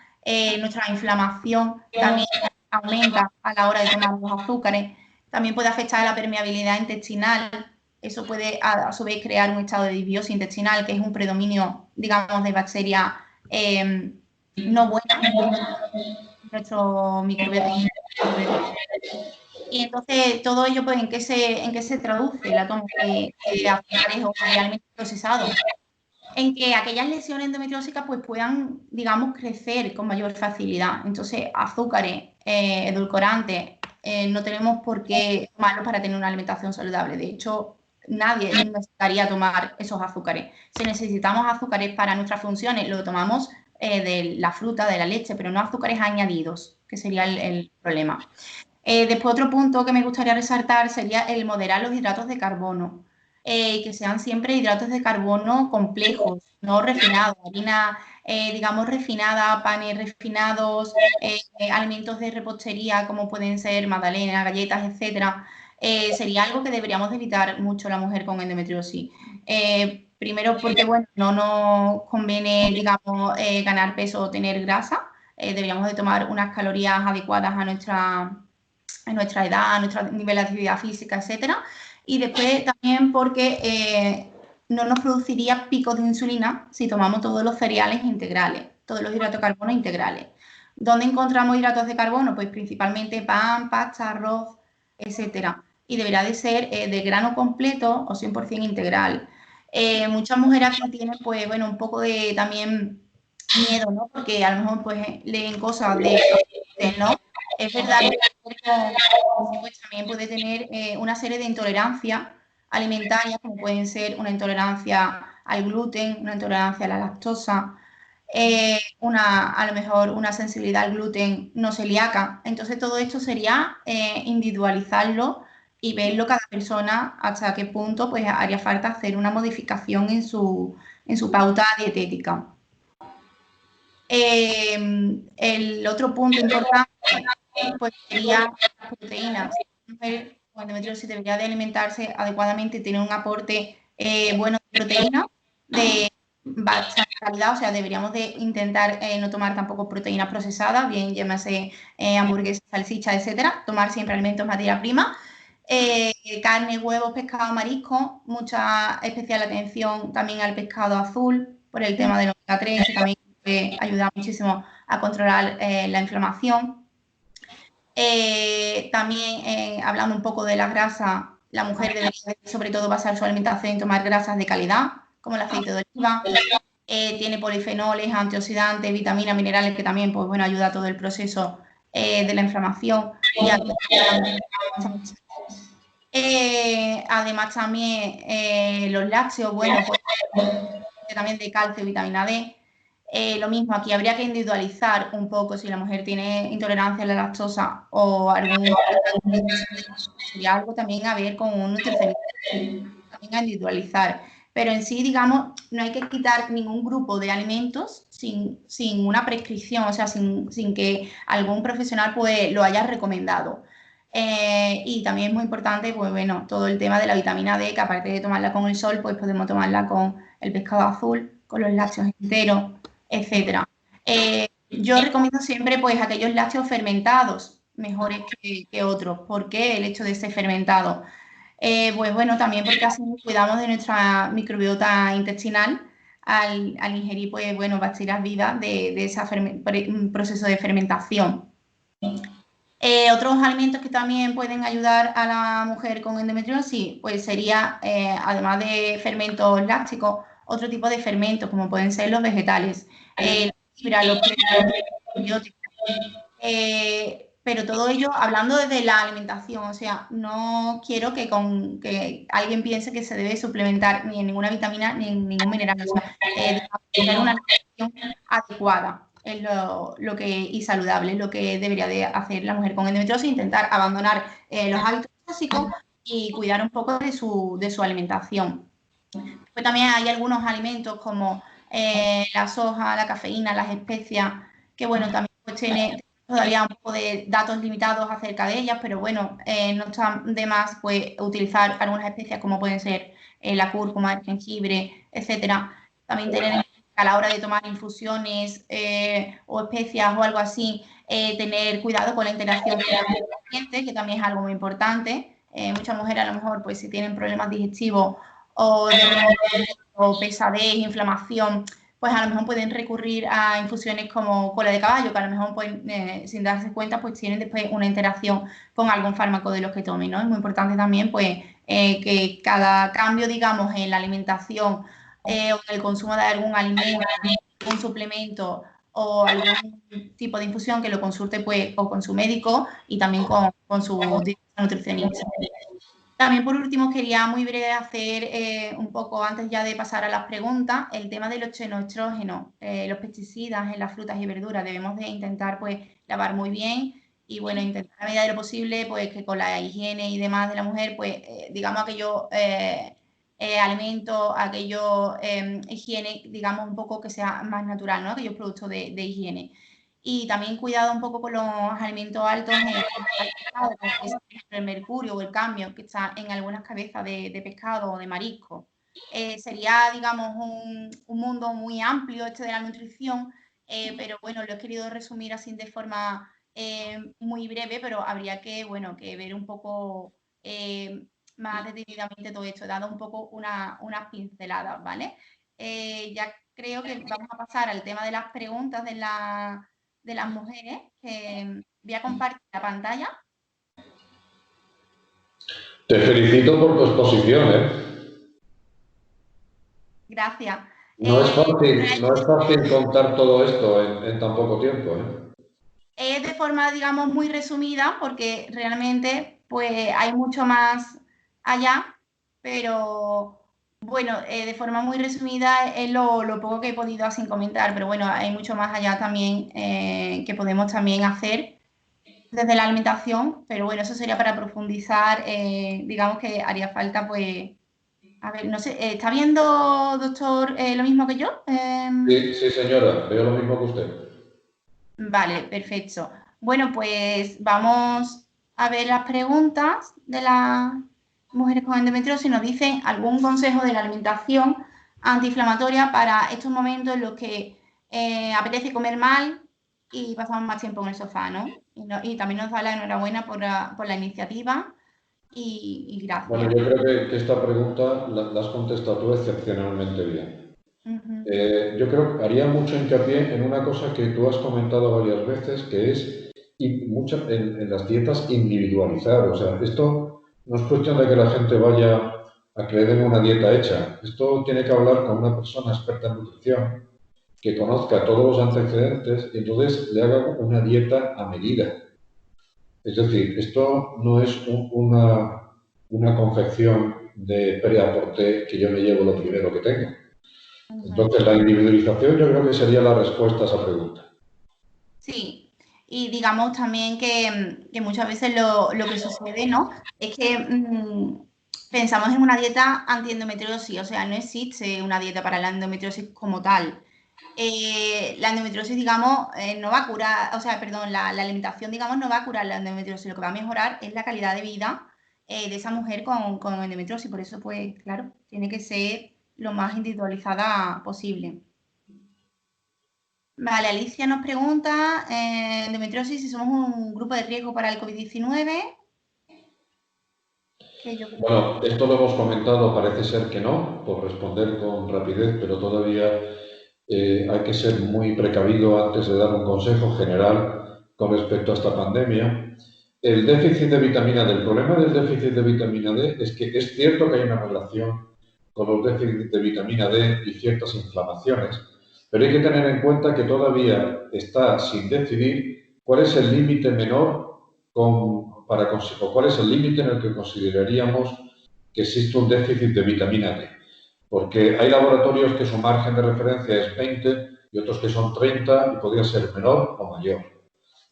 nuestra inflamación también aumenta a la hora de tomar los azúcares, también puede afectar a la permeabilidad intestinal, eso puede a su vez crear un estado de disbiosis intestinal, que es un predominio, digamos, de bacterias no buenas en nuestro microbioma. Y entonces, todo ello, pues, ¿en qué se traduce la toma de azúcares o de alimentos procesados? En que aquellas lesiones endometriósicas pues puedan, digamos, crecer con mayor facilidad. Entonces, azúcares, edulcorantes, no tenemos por qué tomarlos para tener una alimentación saludable. De hecho, nadie necesitaría tomar esos azúcares. Si necesitamos azúcares para nuestras funciones, lo tomamos de la fruta, de la leche, pero no azúcares añadidos, que sería el problema. Después, otro punto que me gustaría resaltar sería el moderar los hidratos de carbono, que sean siempre hidratos de carbono complejos, no refinados, harina, digamos, refinada, panes refinados, alimentos de repostería como pueden ser magdalenas, galletas, etcétera. Sería algo que deberíamos de evitar mucho la mujer con endometriosis. Primero porque, bueno, no nos conviene, digamos, ganar peso o tener grasa. Deberíamos de tomar unas calorías adecuadas a nuestra edad, a nuestro nivel de actividad física, etcétera. Y después también porque no nos produciría picos de insulina si tomamos todos los cereales integrales, todos los hidratos de carbono integrales. ¿Dónde encontramos hidratos de carbono? Pues principalmente pan, pasta, arroz, etcétera. Y deberá de ser de grano completo o 100% integral. Muchas mujeres aquí tienen, pues, bueno, un poco de también miedo, ¿no? Porque a lo mejor, pues, leen cosas de, ¿no? Es verdad que pues, también puede tener una serie de intolerancias alimentarias, como pueden ser una intolerancia al gluten, una intolerancia a la lactosa, a lo mejor una sensibilidad al gluten no celíaca. Entonces, todo esto sería individualizarlo y verlo cada persona hasta qué punto pues, haría falta hacer una modificación en su pauta dietética. El otro punto importante pues sería las proteínas. La mujer con endometriosis debería de alimentarse adecuadamente, tener un aporte bueno de proteína de bastante calidad, o sea, deberíamos de intentar no tomar tampoco proteínas procesadas, bien llámase hamburguesas, salchichas, etcétera, tomar siempre alimentos materia prima Carne, huevos, pescado, marisco, mucha especial atención también al pescado azul por el tema del omega 3, que también ayuda muchísimo a controlar la inflamación. También hablando un poco de la grasa, la mujer debería sobre todo basar su alimentación en tomar grasas de calidad, como el aceite de oliva. Tiene polifenoles, antioxidantes, vitaminas, minerales que también pues, bueno, ayuda a todo el proceso de la inflamación. Y además también los lácteos, bueno, pues también de calcio y vitamina D. Lo mismo, aquí habría que individualizar un poco si la mujer tiene intolerancia a la lactosa o sería algo también a ver con un nutricionista, también a individualizar. Pero en sí, digamos, no hay que quitar ningún grupo de alimentos sin una prescripción, o sea, sin que algún profesional pues, lo haya recomendado. Y también es muy importante, pues bueno, todo el tema de la vitamina D, que aparte de tomarla con el sol, pues podemos tomarla con el pescado azul, con los lácteos enteros, etcétera. Yo recomiendo siempre pues aquellos lácteos fermentados, mejores que otros. ¿Por qué el hecho de ser fermentado? Pues bueno, también porque así cuidamos de nuestra microbiota intestinal al ingerir pues, bueno, bacterias vivas de ese proceso de fermentación. Otros alimentos que también pueden ayudar a la mujer con endometriosis, pues sería, además de fermentos lácticos, otro tipo de fermentos, como pueden ser los vegetales, la fibra, los probióticos. Pero todo ello hablando desde la alimentación, o sea, no quiero que alguien piense que se debe suplementar ni en ninguna vitamina ni en ningún mineral, o sea, tener una alimentación adecuada es y saludable, es lo que debería de hacer la mujer con endometriosis, intentar abandonar los hábitos tóxicos y cuidar un poco de su alimentación. Pues también hay algunos alimentos como la soja, la cafeína, las especias, que bueno, también pues tiene todavía un poco de datos limitados acerca de ellas, pero bueno, no está de más pues utilizar algunas especias como pueden ser la cúrcuma, el jengibre, etcétera. También tener en cuenta a la hora de tomar infusiones o especias o algo así, tener cuidado con la interacción con el paciente, que también es algo muy importante. Muchas mujeres a lo mejor pues si tienen problemas digestivos o o pesadez, inflamación, pues a lo mejor pueden recurrir a infusiones como cola de caballo, que a lo mejor pueden, sin darse cuenta, pues tienen después una interacción con algún fármaco de los que tomen, ¿no? Es muy importante también, pues, que cada cambio, digamos, en la alimentación o en el consumo de algún alimento, un suplemento o algún tipo de infusión que lo consulte, pues, o con su médico y también con su nutricionista. También por último quería muy breve hacer un poco, antes ya de pasar a las preguntas, el tema de los xenoestrógenos, los pesticidas en las frutas y verduras. Debemos de intentar pues lavar muy bien y bueno, intentar a medida de lo posible pues que con la higiene y demás de la mujer pues digamos aquellos alimentos, aquellos higiene, digamos un poco que sea más natural, ¿no? Aquellos productos de higiene. Y también cuidado un poco con los alimentos altos como el mercurio o el cadmio que está en algunas cabezas de pescado o de marisco. Sería, digamos, un mundo muy amplio este de la nutrición, pero bueno, lo he querido resumir así de forma muy breve, pero habría que, bueno, que ver un poco más detenidamente todo esto, dado un poco unas pinceladas, ¿vale? Ya creo que vamos a pasar al tema de las preguntas de las mujeres, que voy a compartir la pantalla. Te felicito por tu exposición, ¿eh? Gracias. No es fácil contar todo esto en tan poco tiempo, ¿eh? Es de forma, digamos, muy resumida, porque realmente pues, hay mucho más allá, pero bueno, de forma muy resumida es lo poco que he podido así comentar, pero bueno, hay mucho más allá también que podemos también hacer desde la alimentación, pero bueno, eso sería para profundizar, digamos que haría falta pues a ver, no sé, ¿está viendo, doctor, lo mismo que yo? Sí, sí, señora, veo lo mismo que usted. Vale, perfecto. Bueno, pues vamos a ver las preguntas de las mujeres con endometriosis. Nos dicen algún consejo de la alimentación antiinflamatoria para estos momentos en los que apetece comer mal y pasamos más tiempo en el sofá, ¿no? Y también nos da la enhorabuena por la iniciativa. y Bueno, gracias. yo creo que esta pregunta la has contestado tú excepcionalmente bien. Yo creo que haría mucho hincapié en una cosa que tú has comentado varias veces, que es en las dietas individualizar. O sea, esto no es cuestión de que la gente vaya a creer en una dieta hecha. Esto tiene que hablar con una persona experta en nutrición, que conozca todos los antecedentes y entonces le haga una dieta a medida. Es decir, esto no es una confección de prêt-à-porter que yo me llevo lo primero que tengo. Entonces, la individualización yo creo que sería la respuesta a esa pregunta. Sí, y digamos también que muchas veces lo que sucede, ¿no? Es que pensamos en una dieta antiendometriosis, o sea, no existe una dieta para la endometriosis como tal. La endometriosis, digamos, no va a curar, o sea, perdón, la alimentación, digamos, no va a curar la endometriosis, lo que va a mejorar es la calidad de vida de esa mujer con endometriosis, por eso, pues, claro, tiene que ser lo más individualizada posible. Vale, Alicia nos pregunta, endometriosis, si somos un grupo de riesgo para el COVID-19, que yo creo que... Bueno, esto lo hemos comentado, parece ser que no, por responder con rapidez, pero todavía hay que ser muy precavido antes de dar un consejo general con respecto a esta pandemia. El déficit de vitamina D, el problema del déficit de vitamina D es que es cierto que hay una relación con los déficits de vitamina D y ciertas inflamaciones, pero hay que tener en cuenta que todavía está sin decidir cuál es el límite menor o cuál es el límite en el que consideraríamos que existe un déficit de vitamina D. Porque hay laboratorios que su margen de referencia es 20 y otros que son 30 y podría ser menor o mayor.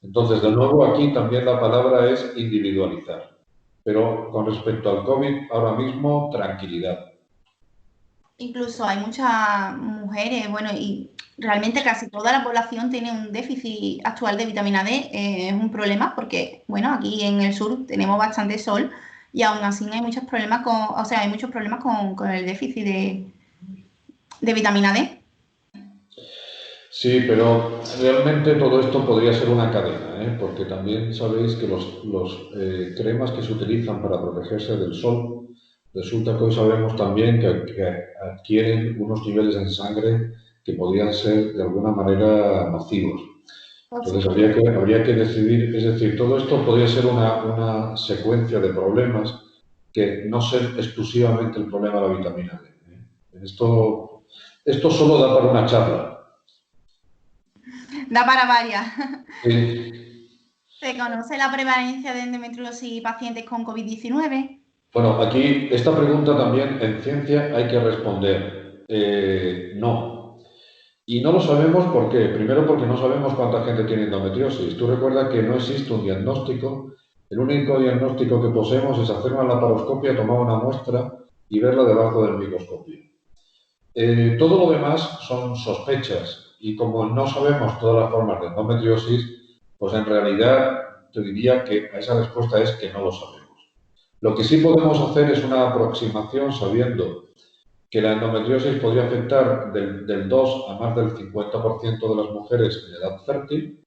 Entonces, de nuevo, aquí también la palabra es individualizar. Pero con respecto al COVID, ahora mismo, tranquilidad. Incluso hay muchas mujeres, bueno, y realmente casi toda la población tiene un déficit actual de vitamina D. Es un problema porque, bueno, aquí en el sur tenemos bastante sol y aún así hay muchos problemas o sea, hay muchos problemas con el déficit de vitamina D. Sí, pero realmente todo esto podría ser una cadena, ¿eh? Porque también sabéis que los cremas que se utilizan para protegerse del sol, resulta que hoy sabemos también que adquieren unos niveles en sangre que podrían ser de alguna manera nocivos. Por Entonces supuesto. habría que decidir, es decir, todo esto podría ser una secuencia de problemas que no ser exclusivamente el problema de la vitamina D, ¿eh? Esto solo da para una charla. Da para varias. Sí. ¿Se conoce la prevalencia de endometriosis en pacientes con COVID-19? Bueno, aquí esta pregunta también en ciencia hay que responder no. Y no lo sabemos ¿por qué? Primero porque no sabemos cuánta gente tiene endometriosis. Tú recuerda que no existe un diagnóstico. El único diagnóstico que poseemos es hacer una laparoscopia, tomar una muestra y verla debajo del microscopio. Todo lo demás son sospechas y como no sabemos todas las formas de endometriosis, pues en realidad te diría que esa respuesta es que no lo sabemos. Lo que sí podemos hacer es una aproximación sabiendo que la endometriosis podría afectar del 2 a más del 50% de las mujeres en edad fértil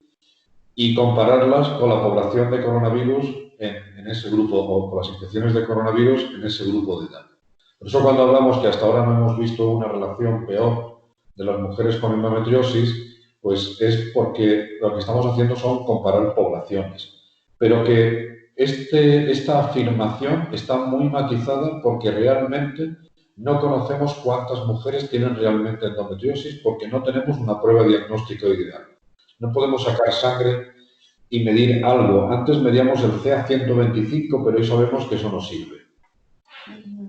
y compararlas con la población de coronavirus en ese grupo o con las infecciones de coronavirus en ese grupo de edad. Por eso cuando hablamos que hasta ahora no hemos visto una relación peor de las mujeres con endometriosis, pues es porque lo que estamos haciendo son comparar poblaciones. Pero que esta afirmación está muy matizada porque realmente no conocemos cuántas mujeres tienen realmente endometriosis porque no tenemos una prueba diagnóstica ideal. No podemos sacar sangre y medir algo. Antes medíamos el CA125, pero hoy sabemos que eso no sirve.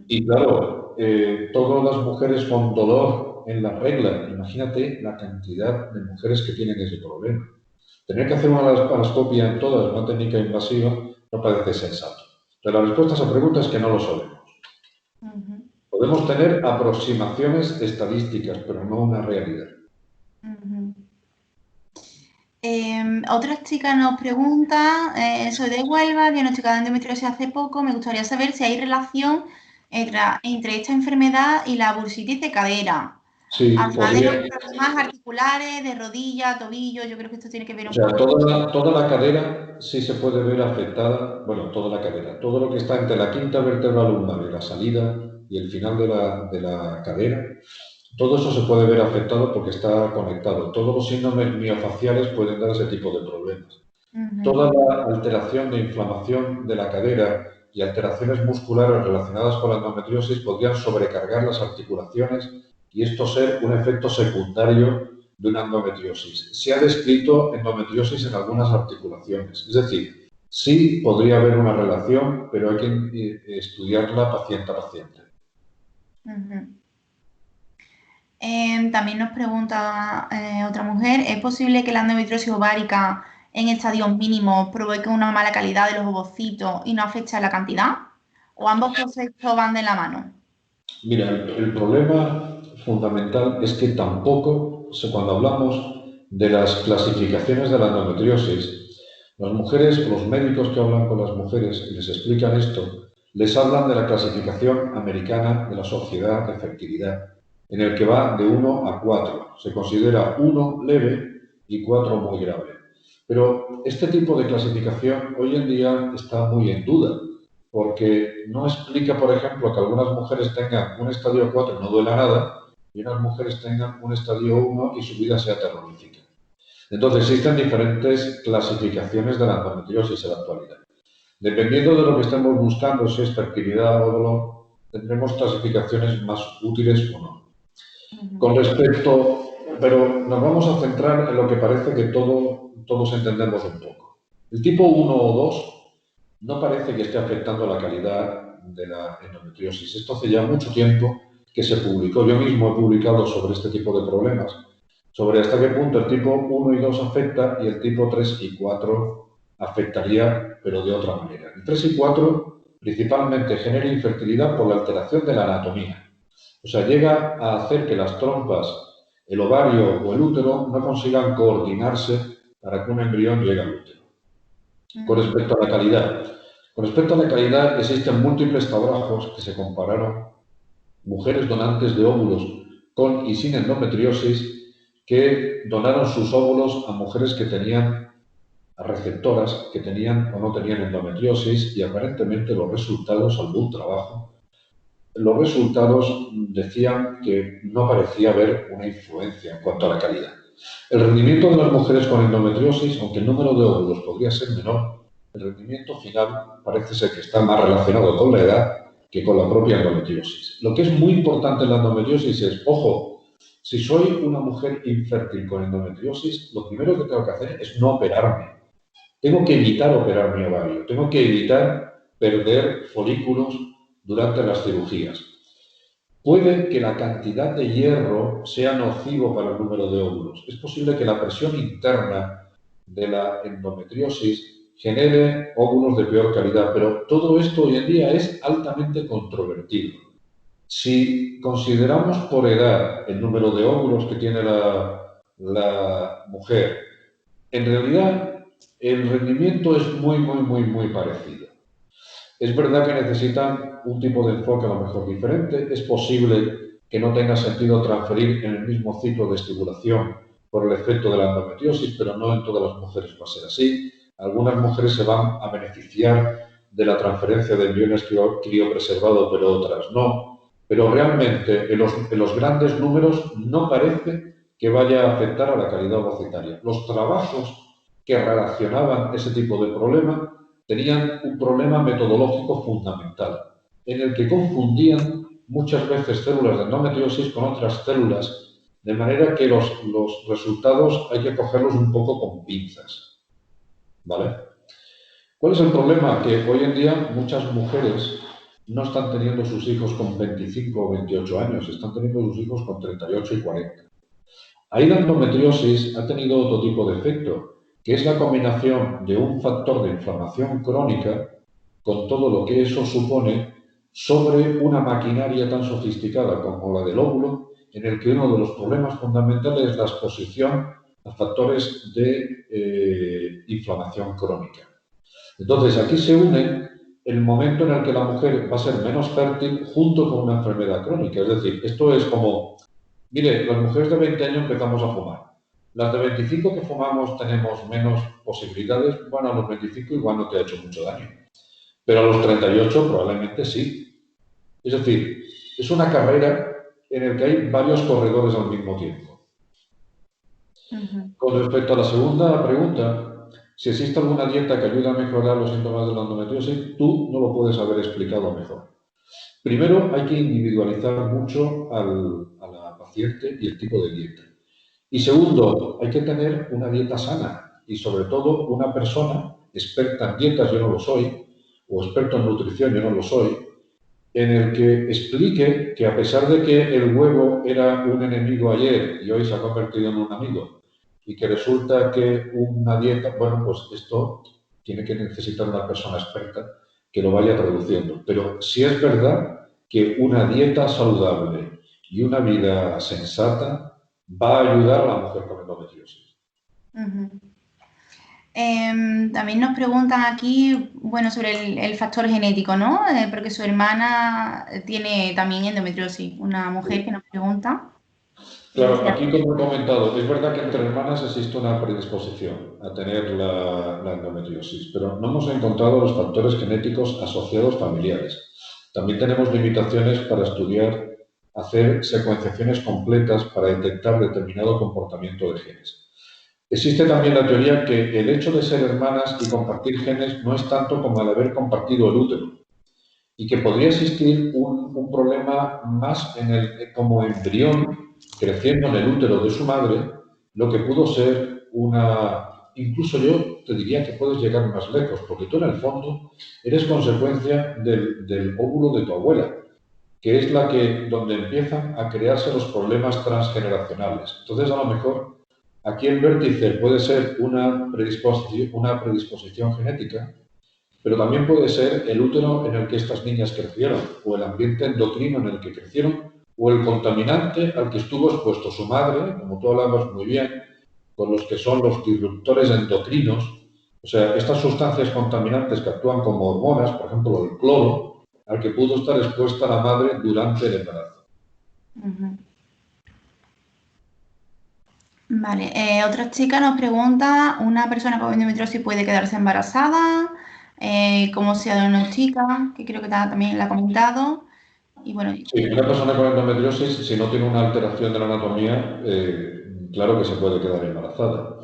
Y claro, todas las mujeres con dolor en la regla, imagínate la cantidad de mujeres que tienen ese problema. Tener que hacer una laparoscopia en todas, una técnica invasiva, no parece sensato. Pero la respuesta a esa pregunta es que no lo sabemos. Podemos tener aproximaciones estadísticas, pero no una realidad. Otra chica nos pregunta, soy de Huelva, diagnosticada de endometriosis hace poco, me gustaría saber si hay relación entre esta enfermedad y la bursitis de cadera. Sí, Además de podría. los problemas articulares, de rodilla, tobillo, yo creo que esto tiene que ver O un sea, poco. toda la cadera sí se puede ver afectada, bueno, toda la cadera, todo lo que está entre la quinta vértebra lumbar y la salida y el final de la cadera, todo eso se puede ver afectado porque está conectado. Todos los síndromes miofaciales pueden dar ese tipo de problemas. Toda la alteración de inflamación de la cadera y alteraciones musculares relacionadas con la endometriosis podrían sobrecargar las articulaciones y esto ser un efecto secundario de una endometriosis. Se ha descrito endometriosis en algunas articulaciones, es decir, sí podría haber una relación, pero hay que estudiarla paciente a paciente. También nos pregunta otra mujer, ¿es posible que la endometriosis ovárica en estadios mínimos provoque una mala calidad de los ovocitos y no afecte a la cantidad? ¿O ambos procesos van de la mano? Mira, el problema fundamental es que tampoco, cuando hablamos de las clasificaciones de la endometriosis, las mujeres, los médicos que hablan con las mujeres y les explican esto, les hablan de la clasificación americana de la Sociedad de Fertilidad, en el que va de 1 a 4. Se considera 1 leve y 4 muy grave. Pero este tipo de clasificación hoy en día está muy en duda, porque no explica, por ejemplo, que algunas mujeres tengan un estadio 4 y no duela nada, y unas mujeres tengan un estadio 1 y su vida sea terrorífica. Entonces, existen diferentes clasificaciones de la endometriosis en la actualidad. Dependiendo de lo que estemos buscando, si es fertilidad o dolor, tendremos clasificaciones más útiles o no. Con respecto, pero nos vamos a centrar en lo que parece que todos entendemos un poco. El tipo 1 o 2 no parece que esté afectando la calidad de la endometriosis. Esto hace ya mucho tiempo que se publicó. Yo mismo he publicado sobre este tipo de problemas, sobre hasta qué punto el tipo 1 y 2 afecta y el tipo 3 y 4 afectaría, pero de otra manera. El 3 y 4 principalmente genera infertilidad por la alteración de la anatomía. O sea, llega a hacer que las trompas, el ovario o el útero no consigan coordinarse para que un embrión llegue al útero. Con respecto a la calidad, existen múltiples trabajos que se compararon mujeres donantes de óvulos con y sin endometriosis que donaron sus óvulos a mujeres que tenían receptoras, que tenían o no tenían endometriosis y aparentemente los resultados, algún trabajo, los resultados decían que no parecía haber una influencia en cuanto a la calidad. El rendimiento de las mujeres con endometriosis, aunque el número de óvulos podría ser menor, el rendimiento final parece ser que está más relacionado con la edad que con la propia endometriosis. Lo que es muy importante en la endometriosis es, ojo, si soy una mujer infértil con endometriosis, lo primero que tengo que hacer es no operarme. Tengo que evitar operar mi ovario, tengo que evitar perder folículos durante las cirugías. Puede que la cantidad de hierro sea nocivo para el número de óvulos. Es posible que la presión interna de la endometriosis genere óvulos de peor calidad, pero todo esto hoy en día es altamente controvertido. Si consideramos por edad el número de óvulos que tiene la mujer, en realidad el rendimiento es muy parecido. Es verdad que necesitan un tipo de enfoque a lo mejor diferente. Es posible que no tenga sentido transferir en el mismo ciclo de estimulación por el efecto de la endometriosis, pero no en todas las mujeres va a ser así. Algunas mujeres se van a beneficiar de la transferencia de embriones criopreservados, pero otras no. Pero realmente en los grandes números no parece que vaya a afectar a la calidad ovocitaria. Los trabajos que relacionaban ese tipo de problema tenían un problema metodológico fundamental, en el que confundían muchas veces células de endometriosis con otras células, de manera que los resultados hay que cogerlos un poco con pinzas. ¿Vale? ¿Cuál es el problema? Que hoy en día muchas mujeres no están teniendo sus hijos con 25 o 28 años, están teniendo sus hijos con 38 y 40. Ahí la endometriosis ha tenido otro tipo de efecto, que es la combinación de un factor de inflamación crónica con todo lo que eso supone sobre una maquinaria tan sofisticada como la del óvulo, en el que uno de los problemas fundamentales es la exposición a factores de inflamación crónica. Entonces, aquí se une el momento en el que la mujer va a ser menos fértil junto con una enfermedad crónica. Es decir, esto es como, Mire, las mujeres de 20 años empezamos a fumar. Las de 25 que fumamos tenemos menos posibilidades. Bueno, a los 25 igual no te ha hecho mucho daño, pero a los 38 probablemente sí. Es decir, es una carrera en la que hay varios corredores al mismo tiempo. Con respecto a la segunda pregunta, si existe alguna dieta que ayude a mejorar los síntomas de la endometriosis, tú no lo puedes haber explicado mejor. Primero, hay que individualizar mucho a la paciente y el tipo de dieta. Y segundo, hay que tener una dieta sana y sobre todo una persona experta en dietas, yo no lo soy, o experto en nutrición, yo no lo soy, en el que explique que a pesar de que el huevo era un enemigo ayer y hoy se ha convertido en un amigo, y que resulta que una dieta, bueno, pues esto tiene que necesitar una persona experta que lo vaya traduciendo. Pero sí es verdad que una dieta saludable y una vida sensata va a ayudar a la mujer con endometriosis. También nos preguntan aquí, bueno, sobre el factor genético, ¿no? Porque su hermana tiene también endometriosis, una mujer que nos pregunta. Claro, aquí como he comentado, es verdad que entre hermanas existe una predisposición a tener la endometriosis, pero no hemos encontrado los factores genéticos asociados familiares. También tenemos limitaciones para estudiar, hacer secuenciaciones completas para detectar determinado comportamiento de genes. Existe también la teoría que el hecho de ser hermanas y compartir genes no es tanto como el haber compartido el útero, y que podría existir un problema más como embrión creciendo en el útero de su madre, lo que pudo ser incluso yo te diría que puedes llegar más lejos, porque tú en el fondo eres consecuencia del óvulo de tu abuela, que es donde empiezan a crearse los problemas transgeneracionales. Entonces, a lo mejor, aquí el vértice puede ser una predisposición genética, pero también puede ser el útero en el que estas niñas crecieron, o el ambiente endocrino en el que crecieron, o el contaminante al que estuvo expuesto su madre, como tú hablabas muy bien, con los que son los disruptores endocrinos, o sea, estas sustancias contaminantes que actúan como hormonas, por ejemplo, el cloro, al que pudo estar expuesta la madre durante el embarazo. Vale, otra chica nos pregunta, ¿una persona con endometriosis puede quedarse embarazada? ¿Cómo se diagnostica? Que creo que también la ha comentado. Y bueno, sí, una persona con endometriosis, si no tiene una alteración de la anatomía, claro que se puede quedar embarazada.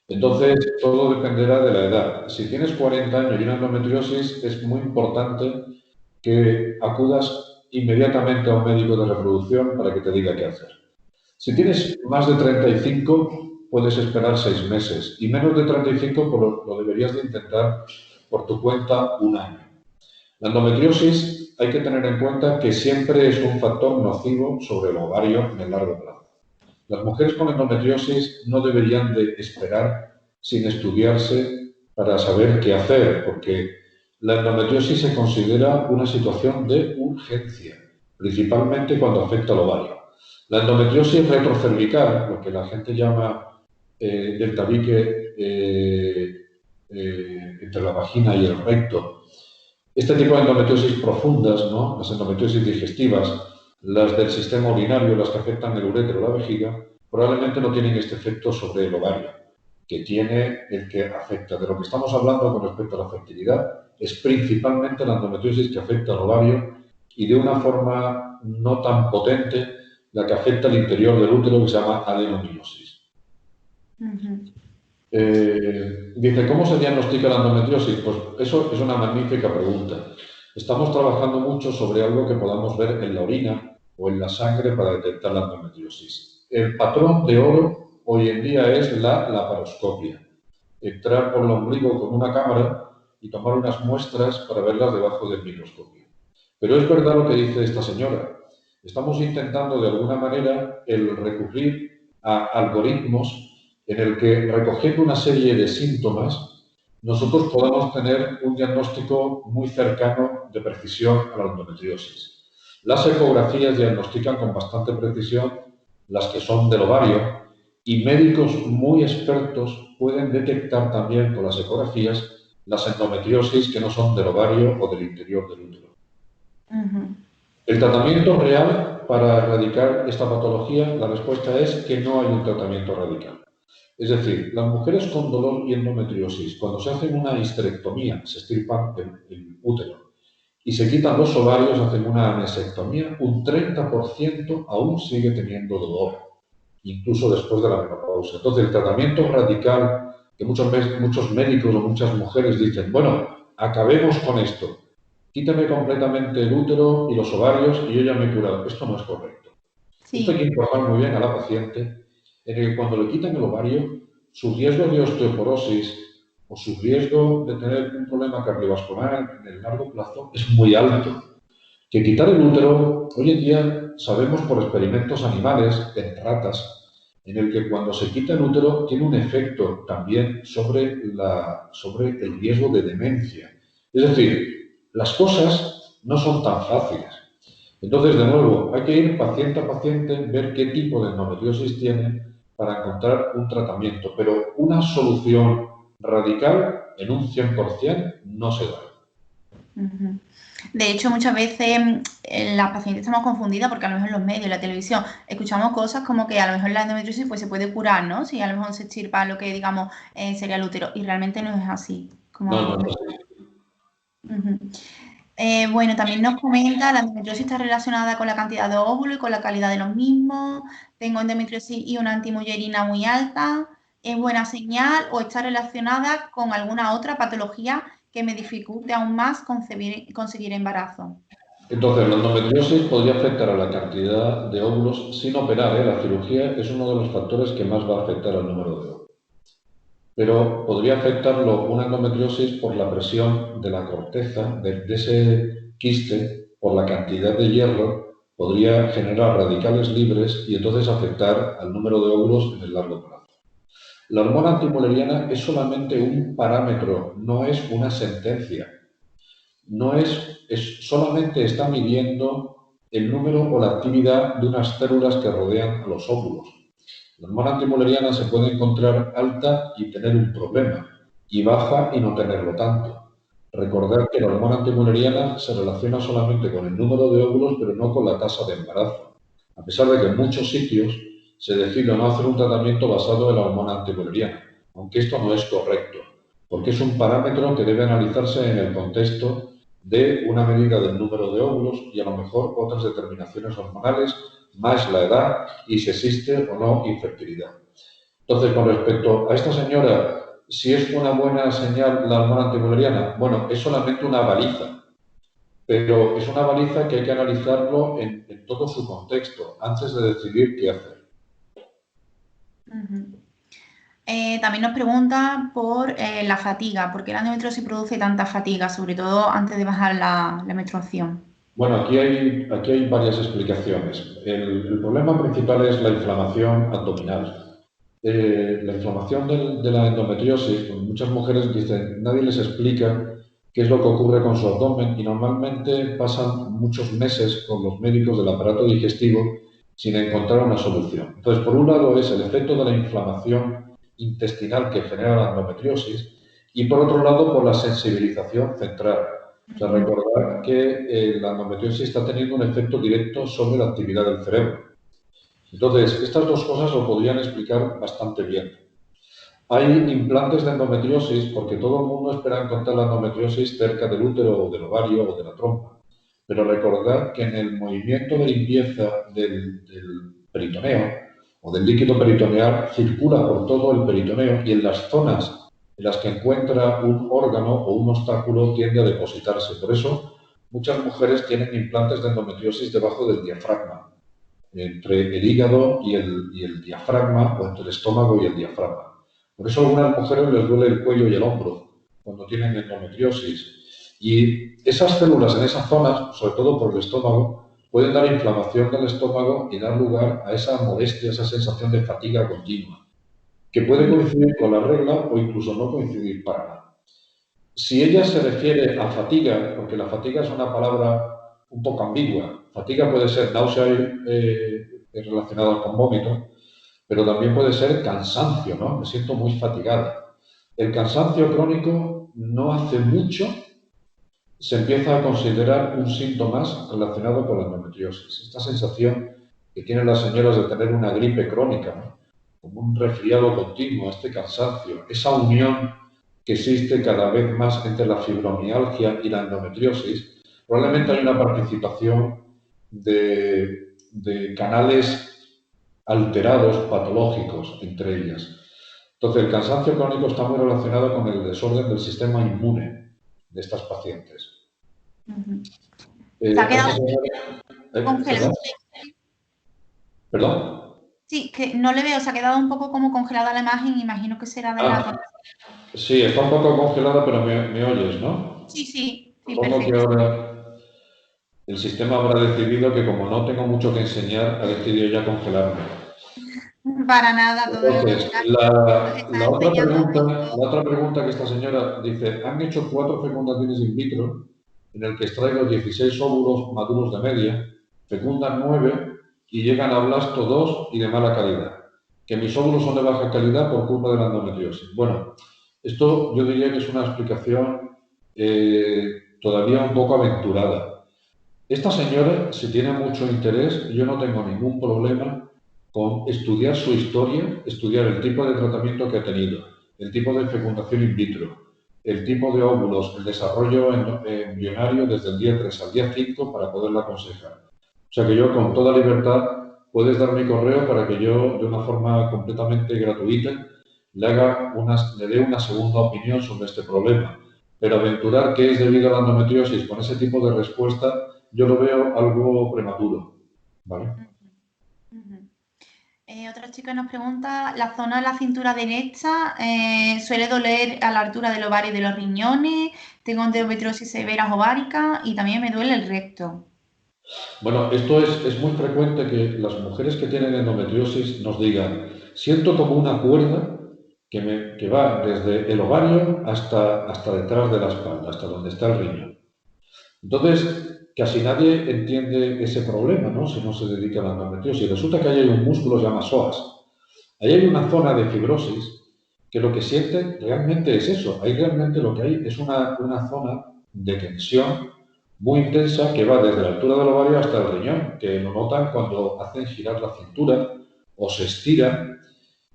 Entonces, todo dependerá de la edad. Si tienes 40 años y una endometriosis, es muy importante que acudas inmediatamente a un médico de reproducción para que te diga qué hacer. Si tienes más de 35, puedes esperar 6 meses, y menos de 35 pues lo deberías de intentar por tu cuenta un año. La endometriosis hay que tener en cuenta que siempre es un factor nocivo sobre el ovario en el largo plazo. Las mujeres con endometriosis no deberían de esperar sin estudiarse para saber qué hacer, porque la endometriosis se considera una situación de urgencia, principalmente cuando afecta al ovario. La endometriosis retrocervical, lo que la gente llama del tabique entre la vagina y el recto, este tipo de endometriosis profundas, ¿no? Las endometriosis digestivas, las del sistema urinario, las que afectan el urétero o la vejiga, probablemente no tienen este efecto sobre el ovario, que tiene el que afecta. De lo que estamos hablando con respecto a la fertilidad es principalmente la endometriosis que afecta al ovario y de una forma no tan potente la que afecta al interior del útero, que se llama adenomiosis. Dice, ¿cómo se diagnostica la endometriosis? Pues eso es una magnífica pregunta. Estamos trabajando mucho sobre algo que podamos ver en la orina o en la sangre para detectar la endometriosis. El patrón de oro hoy en día es la laparoscopia. Entrar por el ombligo con una cámara y tomar unas muestras para verlas debajo del microscopio. Pero es verdad lo que dice esta señora. Estamos intentando de alguna manera el recurrir a algoritmos en el que, recogiendo una serie de síntomas, nosotros podamos tener un diagnóstico muy cercano de precisión a la endometriosis. Las ecografías diagnostican con bastante precisión las que son del ovario, y médicos muy expertos pueden detectar también con las ecografías las endometriosis que no son del ovario o del interior del útero. El tratamiento real para erradicar esta patología, la respuesta es que no hay un tratamiento radical. Es decir, las mujeres con dolor y endometriosis, cuando se hacen una histerectomía, se extirpan el útero y se quitan los ovarios, hacen una anesectomía, un 30% aún sigue teniendo dolor, incluso después de la menopausia. Entonces, el tratamiento radical, que muchos médicos o muchas mujeres dicen, bueno, acabemos con esto, quítame completamente el útero y los ovarios y yo ya me he curado. Esto no es correcto. Esto hay que Sí. informar muy bien a la paciente en el que cuando le quitan el ovario, su riesgo de osteoporosis o su riesgo de tener un problema cardiovascular en el largo plazo es muy alto. Que quitar el útero, hoy en día sabemos por experimentos animales, en ratas, en el que cuando se quita el útero tiene un efecto también sobre el riesgo de demencia. Es decir, las cosas no son tan fáciles. Entonces, de nuevo, hay que ir paciente a paciente, ver qué tipo de endometriosis tiene para encontrar un tratamiento, pero una solución radical en un 100% no se da. Ujú. De hecho, muchas veces las pacientes estamos confundidas porque a lo mejor en los medios, en la televisión, escuchamos cosas como que a lo mejor la endometriosis pues, se puede curar, ¿no? Si a lo mejor se extirpa lo que, digamos, sería el útero. Y realmente no es así, No, como no es comenta. así. Ujú. Bueno, también nos comenta, la endometriosis está relacionada con la cantidad de óvulos y con la calidad de los mismos. Tengo endometriosis y una antimullerina muy alta. ¿Es buena señal o está relacionada con alguna otra patología que me dificulte aún más conseguir embarazo? Entonces, la endometriosis podría afectar a la cantidad de óvulos sin operar, ¿eh? La cirugía es uno de los factores que más va a afectar al número de óvulos. Pero podría afectarlo una endometriosis por la presión de la corteza, de ese quiste, por la cantidad de hierro, podría generar radicales libres y entonces afectar al número de óvulos en el largo plazo. La hormona antimuleriana es solamente un parámetro, no es una sentencia. No solamente está midiendo el número o la actividad de unas células que rodean a los óvulos. La hormona antimuleriana se puede encontrar alta y tener un problema, y baja y no tenerlo tanto. Recordar que la hormona antimuleriana se relaciona solamente con el número de óvulos, pero no con la tasa de embarazo. A pesar de que en muchos sitios se decide no hacer un tratamiento basado en la hormona antimuleriana, aunque esto no es correcto, porque es un parámetro que debe analizarse en el contexto de una medida del número de óvulos y a lo mejor otras determinaciones hormonales, más la edad y si existe o no infertilidad. Entonces, con respecto a esta señora, si es una buena señal la hormona antimuleriana, bueno, es solamente una baliza, pero es una baliza que hay que analizarlo en todo su contexto antes de decidir qué hacer. Ujú. También nos pregunta por la fatiga, ¿por qué la endometriosis produce tanta fatiga, sobre todo antes de bajar la menstruación? Bueno, aquí hay varias explicaciones. El problema principal es la inflamación abdominal. La inflamación de la endometriosis, pues muchas mujeres dicen, nadie les explica qué es lo que ocurre con su abdomen y normalmente pasan muchos meses con los médicos del aparato digestivo sin encontrar una solución. Entonces, por un lado es el efecto de la inflamación intestinal que genera la endometriosis y por otro lado por la sensibilización central. O sea, recordar que la endometriosis está teniendo un efecto directo sobre la actividad del cerebro. Entonces, estas dos cosas lo podrían explicar bastante bien. Hay implantes de endometriosis porque todo el mundo espera encontrar la endometriosis cerca del útero o del ovario o de la trompa. Pero recordad que en el movimiento de limpieza del peritoneo o del líquido peritoneal circula por todo el peritoneo y en las zonas en las que encuentra un órgano o un obstáculo tiende a depositarse. Por eso muchas mujeres tienen implantes de endometriosis debajo del diafragma, entre el hígado y el diafragma o entre el estómago y el diafragma. Por eso a algunas mujeres les duele el cuello y el hombro cuando tienen endometriosis. Y esas células en esas zonas, sobre todo por el estómago, pueden dar inflamación del estómago y dar lugar a esa molestia, esa sensación de fatiga continua, que puede coincidir con la regla o incluso no coincidir para nada. Si ella se refiere a fatiga, porque la fatiga es una palabra un poco ambigua, fatiga puede ser náusea relacionada con vómito, pero también puede ser cansancio, ¿no? Me siento muy fatigada. El cansancio crónico no hace mucho se empieza a considerar un síntoma más relacionado con la endometriosis. Esta sensación que tienen las señoras de tener una gripe crónica, ¿no? Como un resfriado continuo, este cansancio, esa unión que existe cada vez más entre la fibromialgia y la endometriosis, probablemente hay una participación de canales alterados, patológicos, entre ellas. Entonces, el cansancio crónico está muy relacionado con el desorden del sistema inmune de estas pacientes. Se ha quedado congelado. ¿Perdón? ¿Perdón? Sí, que no le veo, se ha quedado un poco como congelada la imagen, imagino que será de la... Sí, está un poco congelada, pero me oyes, ¿no? Sí, sí, Supongo que perfecto. ahora el sistema habrá decidido que como no tengo mucho que enseñar, ha decidido ya congelarme. Para nada, todo lo Entonces, contrario. Nos está la enseñando otra pregunta que esta señora dice, han hecho 4 fecundaciones in vitro en el que extraigo 16 óvulos maduros de media, fecundan 9 y llegan a blasto 2 y de mala calidad. Que mis óvulos son de baja calidad por culpa de la endometriosis. Bueno, esto yo diría que es una explicación todavía un poco aventurada. Esta señora, si tiene mucho interés, yo no tengo ningún problema con estudiar su historia, estudiar el tipo de tratamiento que ha tenido, el tipo de fecundación in vitro, el tipo de óvulos, el desarrollo embrionario desde el día 3 al día 5 para poderla aconsejar. O sea que yo con toda libertad puedes dar mi correo para que yo de una forma completamente gratuita le dé una segunda opinión sobre este problema. Pero aventurar que es debido a la endometriosis con ese tipo de respuesta yo lo veo algo prematuro, ¿vale? Otra chica nos pregunta, la zona de la cintura derecha suele doler a la altura del ovario y de los riñones, tengo endometriosis severa ovárica y también me duele el recto. Bueno, esto es muy frecuente que las mujeres que tienen endometriosis nos digan, siento como una cuerda que va desde el ovario hasta detrás de la espalda, hasta donde está el riñón. Entonces, casi nadie entiende ese problema, ¿no? Si no se dedica a la endometriosis. Resulta que ahí hay un músculo que se llama psoas. Ahí hay una zona de fibrosis que lo que siente realmente es eso. Ahí realmente lo que hay es una zona de tensión muy intensa que va desde la altura del ovario hasta el riñón, que lo notan cuando hacen girar la cintura o se estira.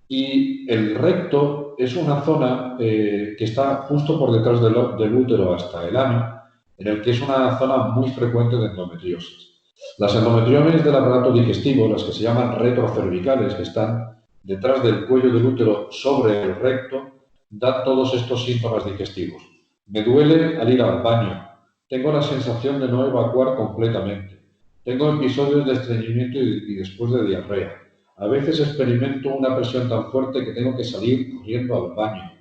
Y el recto es una zona que está justo por detrás del útero hasta el ano, en el que es una zona muy frecuente de endometriosis. Las endometriomes del aparato digestivo, las que se llaman retrocervicales, que están detrás del cuello del útero sobre el recto, dan todos estos síntomas digestivos. Me duele al ir al baño. Tengo la sensación de no evacuar completamente. Tengo episodios de estreñimiento y después de diarrea. A veces experimento una presión tan fuerte que tengo que salir corriendo al baño.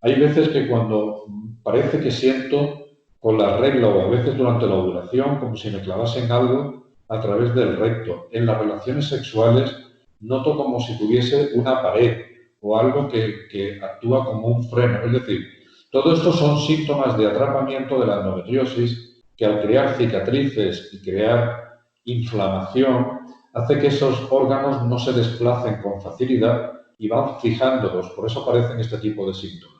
Hay veces que cuando parece que siento con la regla o a veces durante la ovulación como si me clavasen algo a través del recto. En las relaciones sexuales noto como si tuviese una pared o algo que actúa como un freno. Es decir, todo esto son síntomas de atrapamiento de la endometriosis que al crear cicatrices y crear inflamación hace que esos órganos no se desplacen con facilidad y van fijándolos. Por eso aparecen este tipo de síntomas.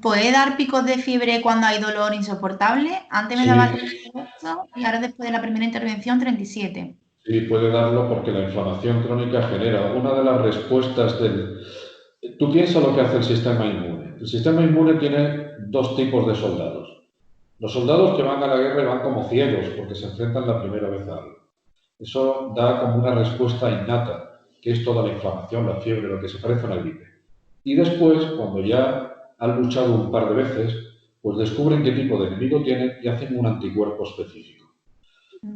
¿Puede dar picos de fiebre cuando hay dolor insoportable? Antes me Sí, daba 38 y ahora después de la primera intervención 37. sí, puede darlo porque la inflamación crónica genera una de las respuestas del... Tú piensas lo que hace el sistema inmune. El sistema inmune tiene dos tipos de soldados. Los soldados que van a la guerra y van como ciegos porque se enfrentan la primera vez a algo. Eso da como una respuesta innata, que es toda la inflamación, la fiebre, lo que se parece a una gripe. Y después, cuando ya han luchado un par de veces, pues descubren qué tipo de enemigo tienen y hacen un anticuerpo específico.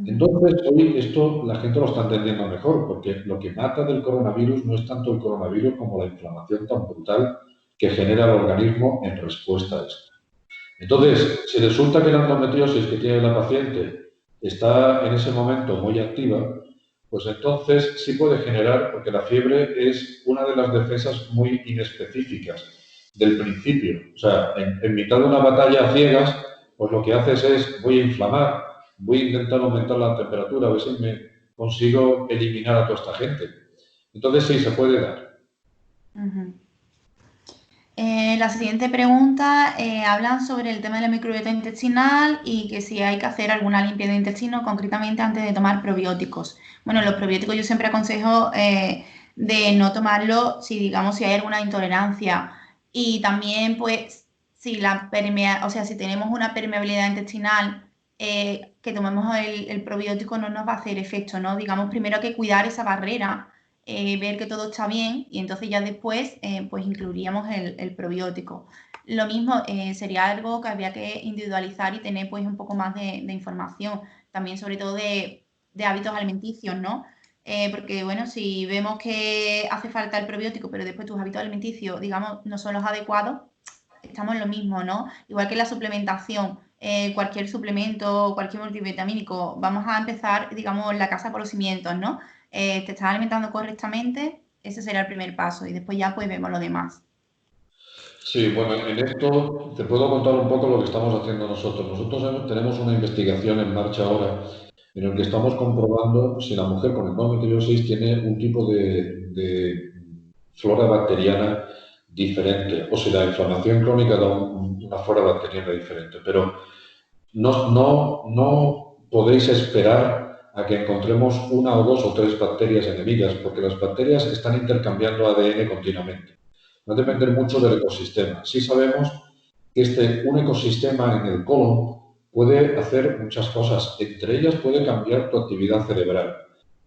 Entonces, hoy esto la gente lo está entendiendo mejor, porque lo que mata del coronavirus no es tanto el coronavirus como la inflamación tan brutal que genera el organismo en respuesta a esto. Entonces, si resulta que la endometriosis que tiene la paciente está en ese momento muy activa, pues entonces sí puede generar, porque la fiebre es una de las defensas muy inespecíficas del principio. O sea, en mitad de una batalla a ciegas, pues lo que haces es, voy a inflamar, voy a intentar aumentar la temperatura, a ver si me consigo eliminar a toda esta gente. Entonces sí, se puede dar. La siguiente pregunta, hablan sobre el tema de la microbiota intestinal y que si hay que hacer alguna limpieza de intestino, concretamente antes de tomar probióticos. Bueno, los probióticos yo siempre aconsejo de no tomarlo si, digamos, si hay alguna intolerancia. Y también, pues, si si tenemos una permeabilidad intestinal, que tomemos el probiótico no nos va a hacer efecto, ¿no? Digamos, primero hay que cuidar esa barrera, ver que todo está bien y entonces ya después pues incluiríamos el probiótico. Lo mismo sería algo que habría que individualizar y tener pues un poco más de información, también sobre todo de hábitos alimenticios, ¿no? Porque bueno, si vemos que hace falta el probiótico, pero después tus hábitos alimenticios, digamos, no son los adecuados, estamos en lo mismo, ¿no? Igual que la suplementación, cualquier suplemento, cualquier multivitamínico, vamos a empezar, digamos, la casa por los cimientos, ¿no? Te estás alimentando correctamente, ese será el primer paso y después ya pues vemos lo demás. Sí, bueno, en esto te puedo contar un poco lo que estamos haciendo nosotros. Nosotros tenemos una investigación en marcha ahora en el que estamos comprobando si la mujer con endometriosis tiene un tipo de flora bacteriana diferente o si la inflamación crónica da una flora bacteriana diferente. Pero no podéis esperar a que encontremos una o dos o tres bacterias enemigas, porque las bacterias están intercambiando ADN continuamente. Va a depender mucho del ecosistema. Sí sabemos que un ecosistema en el colon puede hacer muchas cosas. Entre ellas puede cambiar tu actividad cerebral.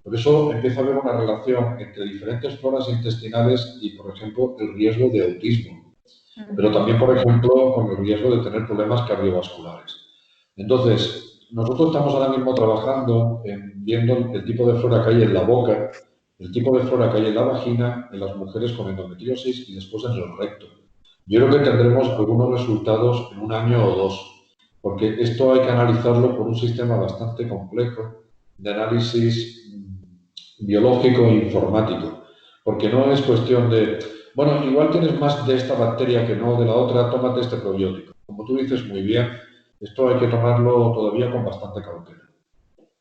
Por eso empieza a haber una relación entre diferentes floras intestinales y, por ejemplo, el riesgo de autismo. Pero también, por ejemplo, con el riesgo de tener problemas cardiovasculares. Entonces, nosotros estamos ahora mismo trabajando en viendo el tipo de flora que hay en la boca, el tipo de flora que hay en la vagina, en las mujeres con endometriosis y después en el recto. Yo creo que tendremos algunos resultados en un año o dos, porque esto hay que analizarlo por un sistema bastante complejo de análisis biológico e informático, porque no es cuestión de, bueno, igual tienes más de esta bacteria que no de la otra, tómate este probiótico. Como tú dices muy bien, esto hay que tomarlo todavía con bastante cautela.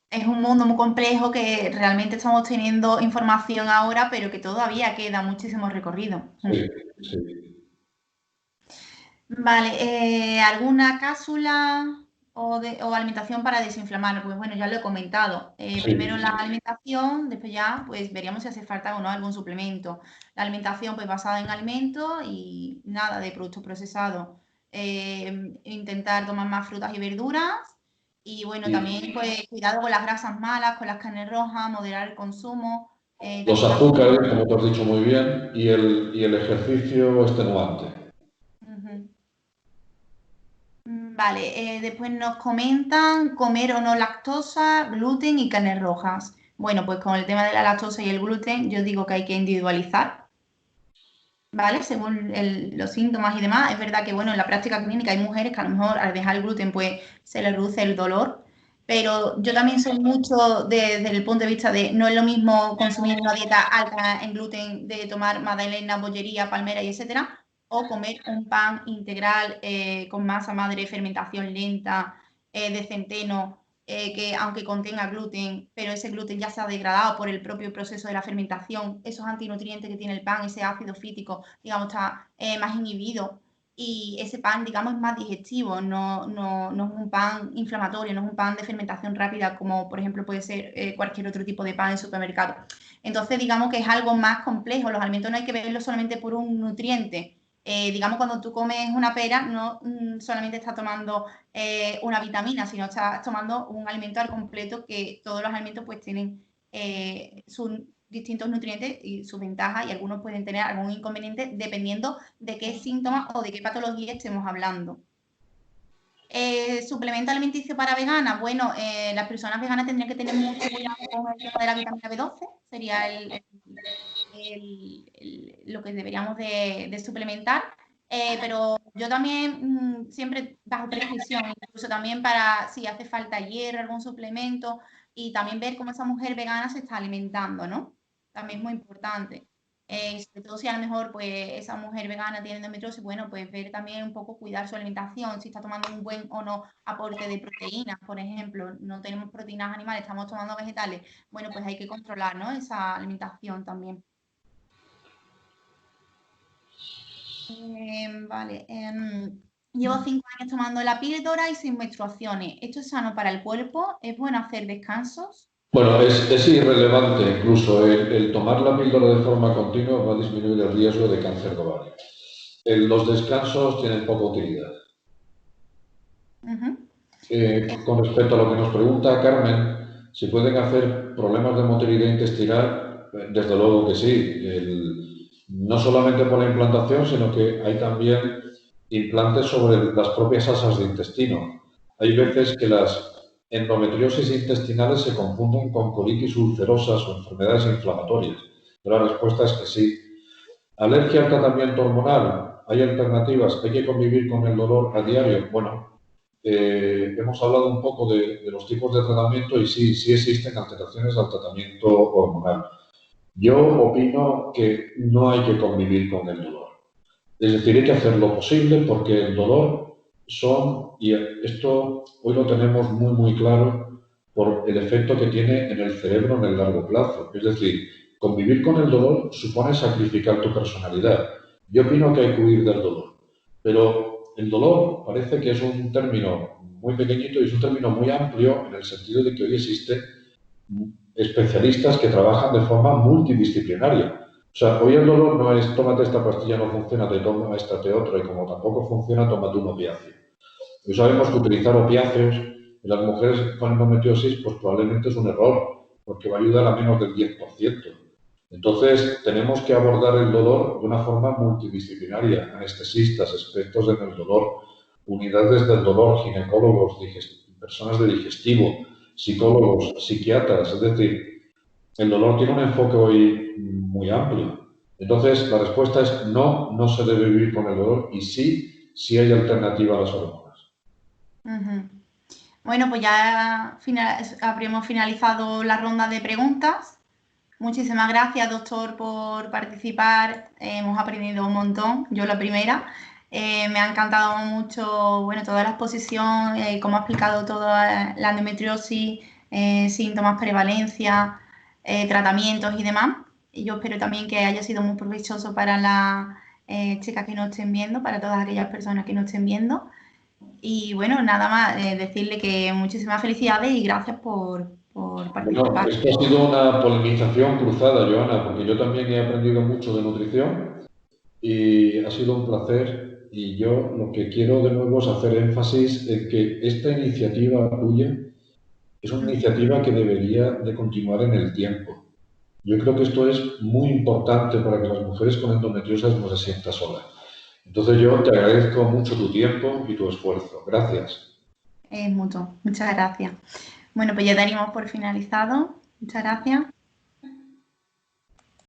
Es un mundo muy complejo que realmente estamos teniendo información ahora, pero que todavía queda muchísimo recorrido. Sí, sí. Vale, ¿alguna cápsula o alimentación para desinflamar? Pues bueno, ya lo he comentado. Primero la Sí. alimentación, después ya pues veríamos si hace falta o no algún suplemento. La alimentación pues basada en alimentos y nada de productos procesados. Intentar tomar más frutas y verduras y bueno, también Y pues cuidado con las grasas malas, con las carnes rojas, moderar el consumo. los También azúcares, como tú has dicho muy bien, y el ejercicio extenuante. Ujú. Vale, después nos comentan comer o no lactosa, gluten y carnes rojas. Bueno, pues con el tema de la lactosa y el gluten, yo digo que hay que individualizar, ¿vale? Según los síntomas y demás. Es verdad que, bueno, en la práctica clínica hay mujeres que a lo mejor al dejar el gluten, pues se les reduce el dolor. Pero yo también soy mucho desde el punto de vista de no es lo mismo consumir una dieta alta en gluten, de tomar magdalena, bollería, palmera y etcétera, o comer un pan integral con masa madre, fermentación lenta, de centeno, que aunque contenga gluten, pero ese gluten ya se ha degradado por el propio proceso de la fermentación, esos antinutrientes que tiene el pan, ese ácido fítico, digamos, está más inhibido y ese pan, digamos, es más digestivo, no es un pan inflamatorio, no es un pan de fermentación rápida como, por ejemplo, puede ser cualquier otro tipo de pan en supermercado. Entonces, digamos que es algo más complejo, los alimentos no hay que verlos solamente por un nutriente. Digamos, cuando tú comes una pera, no solamente estás tomando una vitamina, sino estás tomando un alimento al completo que todos los alimentos pues tienen sus distintos nutrientes y sus ventajas y algunos pueden tener algún inconveniente dependiendo de qué síntomas o de qué patología estemos hablando. ¿Suplemento alimenticio para veganas? Bueno, las personas veganas tendrían que tener mucho cuidado con el tema de la vitamina B12, sería lo que deberíamos de suplementar. Pero yo también siempre bajo prescripción, incluso también para si hace falta hierro, algún suplemento, y también ver cómo esa mujer vegana se está alimentando, ¿no? También es muy importante. Sobre todo si a lo mejor pues esa mujer vegana tiene endometriosis, bueno, pues ver también un poco cuidar su alimentación, si está tomando un buen o no aporte de proteínas, por ejemplo, no tenemos proteínas animales, estamos tomando vegetales, bueno, pues hay que controlar, ¿no? Esa alimentación también. Vale. Llevo 5 años tomando la píldora y sin menstruaciones. ¿Esto es sano para el cuerpo? ¿Es bueno hacer descansos? Bueno, es irrelevante incluso el tomar la píldora de forma continua va a disminuir el riesgo de cáncer de ovario. Los descansos tienen poca utilidad. Ujú. Con respecto a lo que nos pregunta Carmen, si pueden hacer problemas de motilidad intestinal, desde luego que sí. No solamente por la implantación, sino que hay también implantes sobre las propias asas de intestino. Hay veces que las endometriosis intestinales se confunden con colitis ulcerosas o enfermedades inflamatorias. Pero la respuesta es que sí. Alergia al tratamiento hormonal, hay alternativas, hay que convivir con el dolor a diario. Bueno, hemos hablado un poco de los tipos de tratamiento y sí, sí existen alteraciones al tratamiento hormonal. Yo opino que no hay que convivir con el dolor. Es decir, hay que hacer lo posible porque el dolor y esto hoy lo tenemos muy, muy claro por el efecto que tiene en el cerebro en el largo plazo. Es decir, convivir con el dolor supone sacrificar tu personalidad. Yo opino que hay que huir del dolor, pero el dolor parece que es un término muy pequeñito y es un término muy amplio en el sentido de que hoy existen especialistas que trabajan de forma multidisciplinaria. O sea, hoy el dolor no es tómate esta pastilla, no funciona, te toma esta, te otra, y como tampoco funciona, tómate un opiáceo. Hoy sabemos que utilizar opiáceos en las mujeres con endometriosis pues probablemente es un error, porque va a ayudar a menos del 10%. Entonces, tenemos que abordar el dolor de una forma multidisciplinaria, anestesistas, expertos en el dolor, unidades del dolor, ginecólogos, personas de digestivo, psicólogos, psiquiatras, es decir, el dolor tiene un enfoque hoy muy amplio. Entonces, la respuesta es no, no se debe vivir con el dolor y sí, sí hay alternativa a las hormonas. Ujú. Bueno, pues ya habríamos finalizado la ronda de preguntas. Muchísimas gracias, doctor, por participar. Hemos aprendido un montón, yo la primera. Me ha encantado mucho, bueno, toda la exposición, cómo ha explicado toda la endometriosis, síntomas, prevalencia, tratamientos y demás. Y yo espero también que haya sido muy provechoso para las chicas que nos estén viendo, para todas aquellas personas que nos estén viendo. Y bueno, nada más decirle que muchísimas felicidades y gracias por Bueno, participar. esto ha sido una polinización cruzada, Joana, porque yo también he aprendido mucho de nutrición y ha sido un placer. Y yo lo que quiero de nuevo es hacer énfasis en que esta iniciativa tuya es una iniciativa que debería de continuar en el tiempo. Yo creo que esto es muy importante para que las mujeres con endometriosis no se sientan solas. Entonces yo te agradezco mucho tu tiempo y tu esfuerzo. Gracias. Es mutuo. Muchas gracias. Bueno, pues ya daríamos por finalizado. Muchas gracias.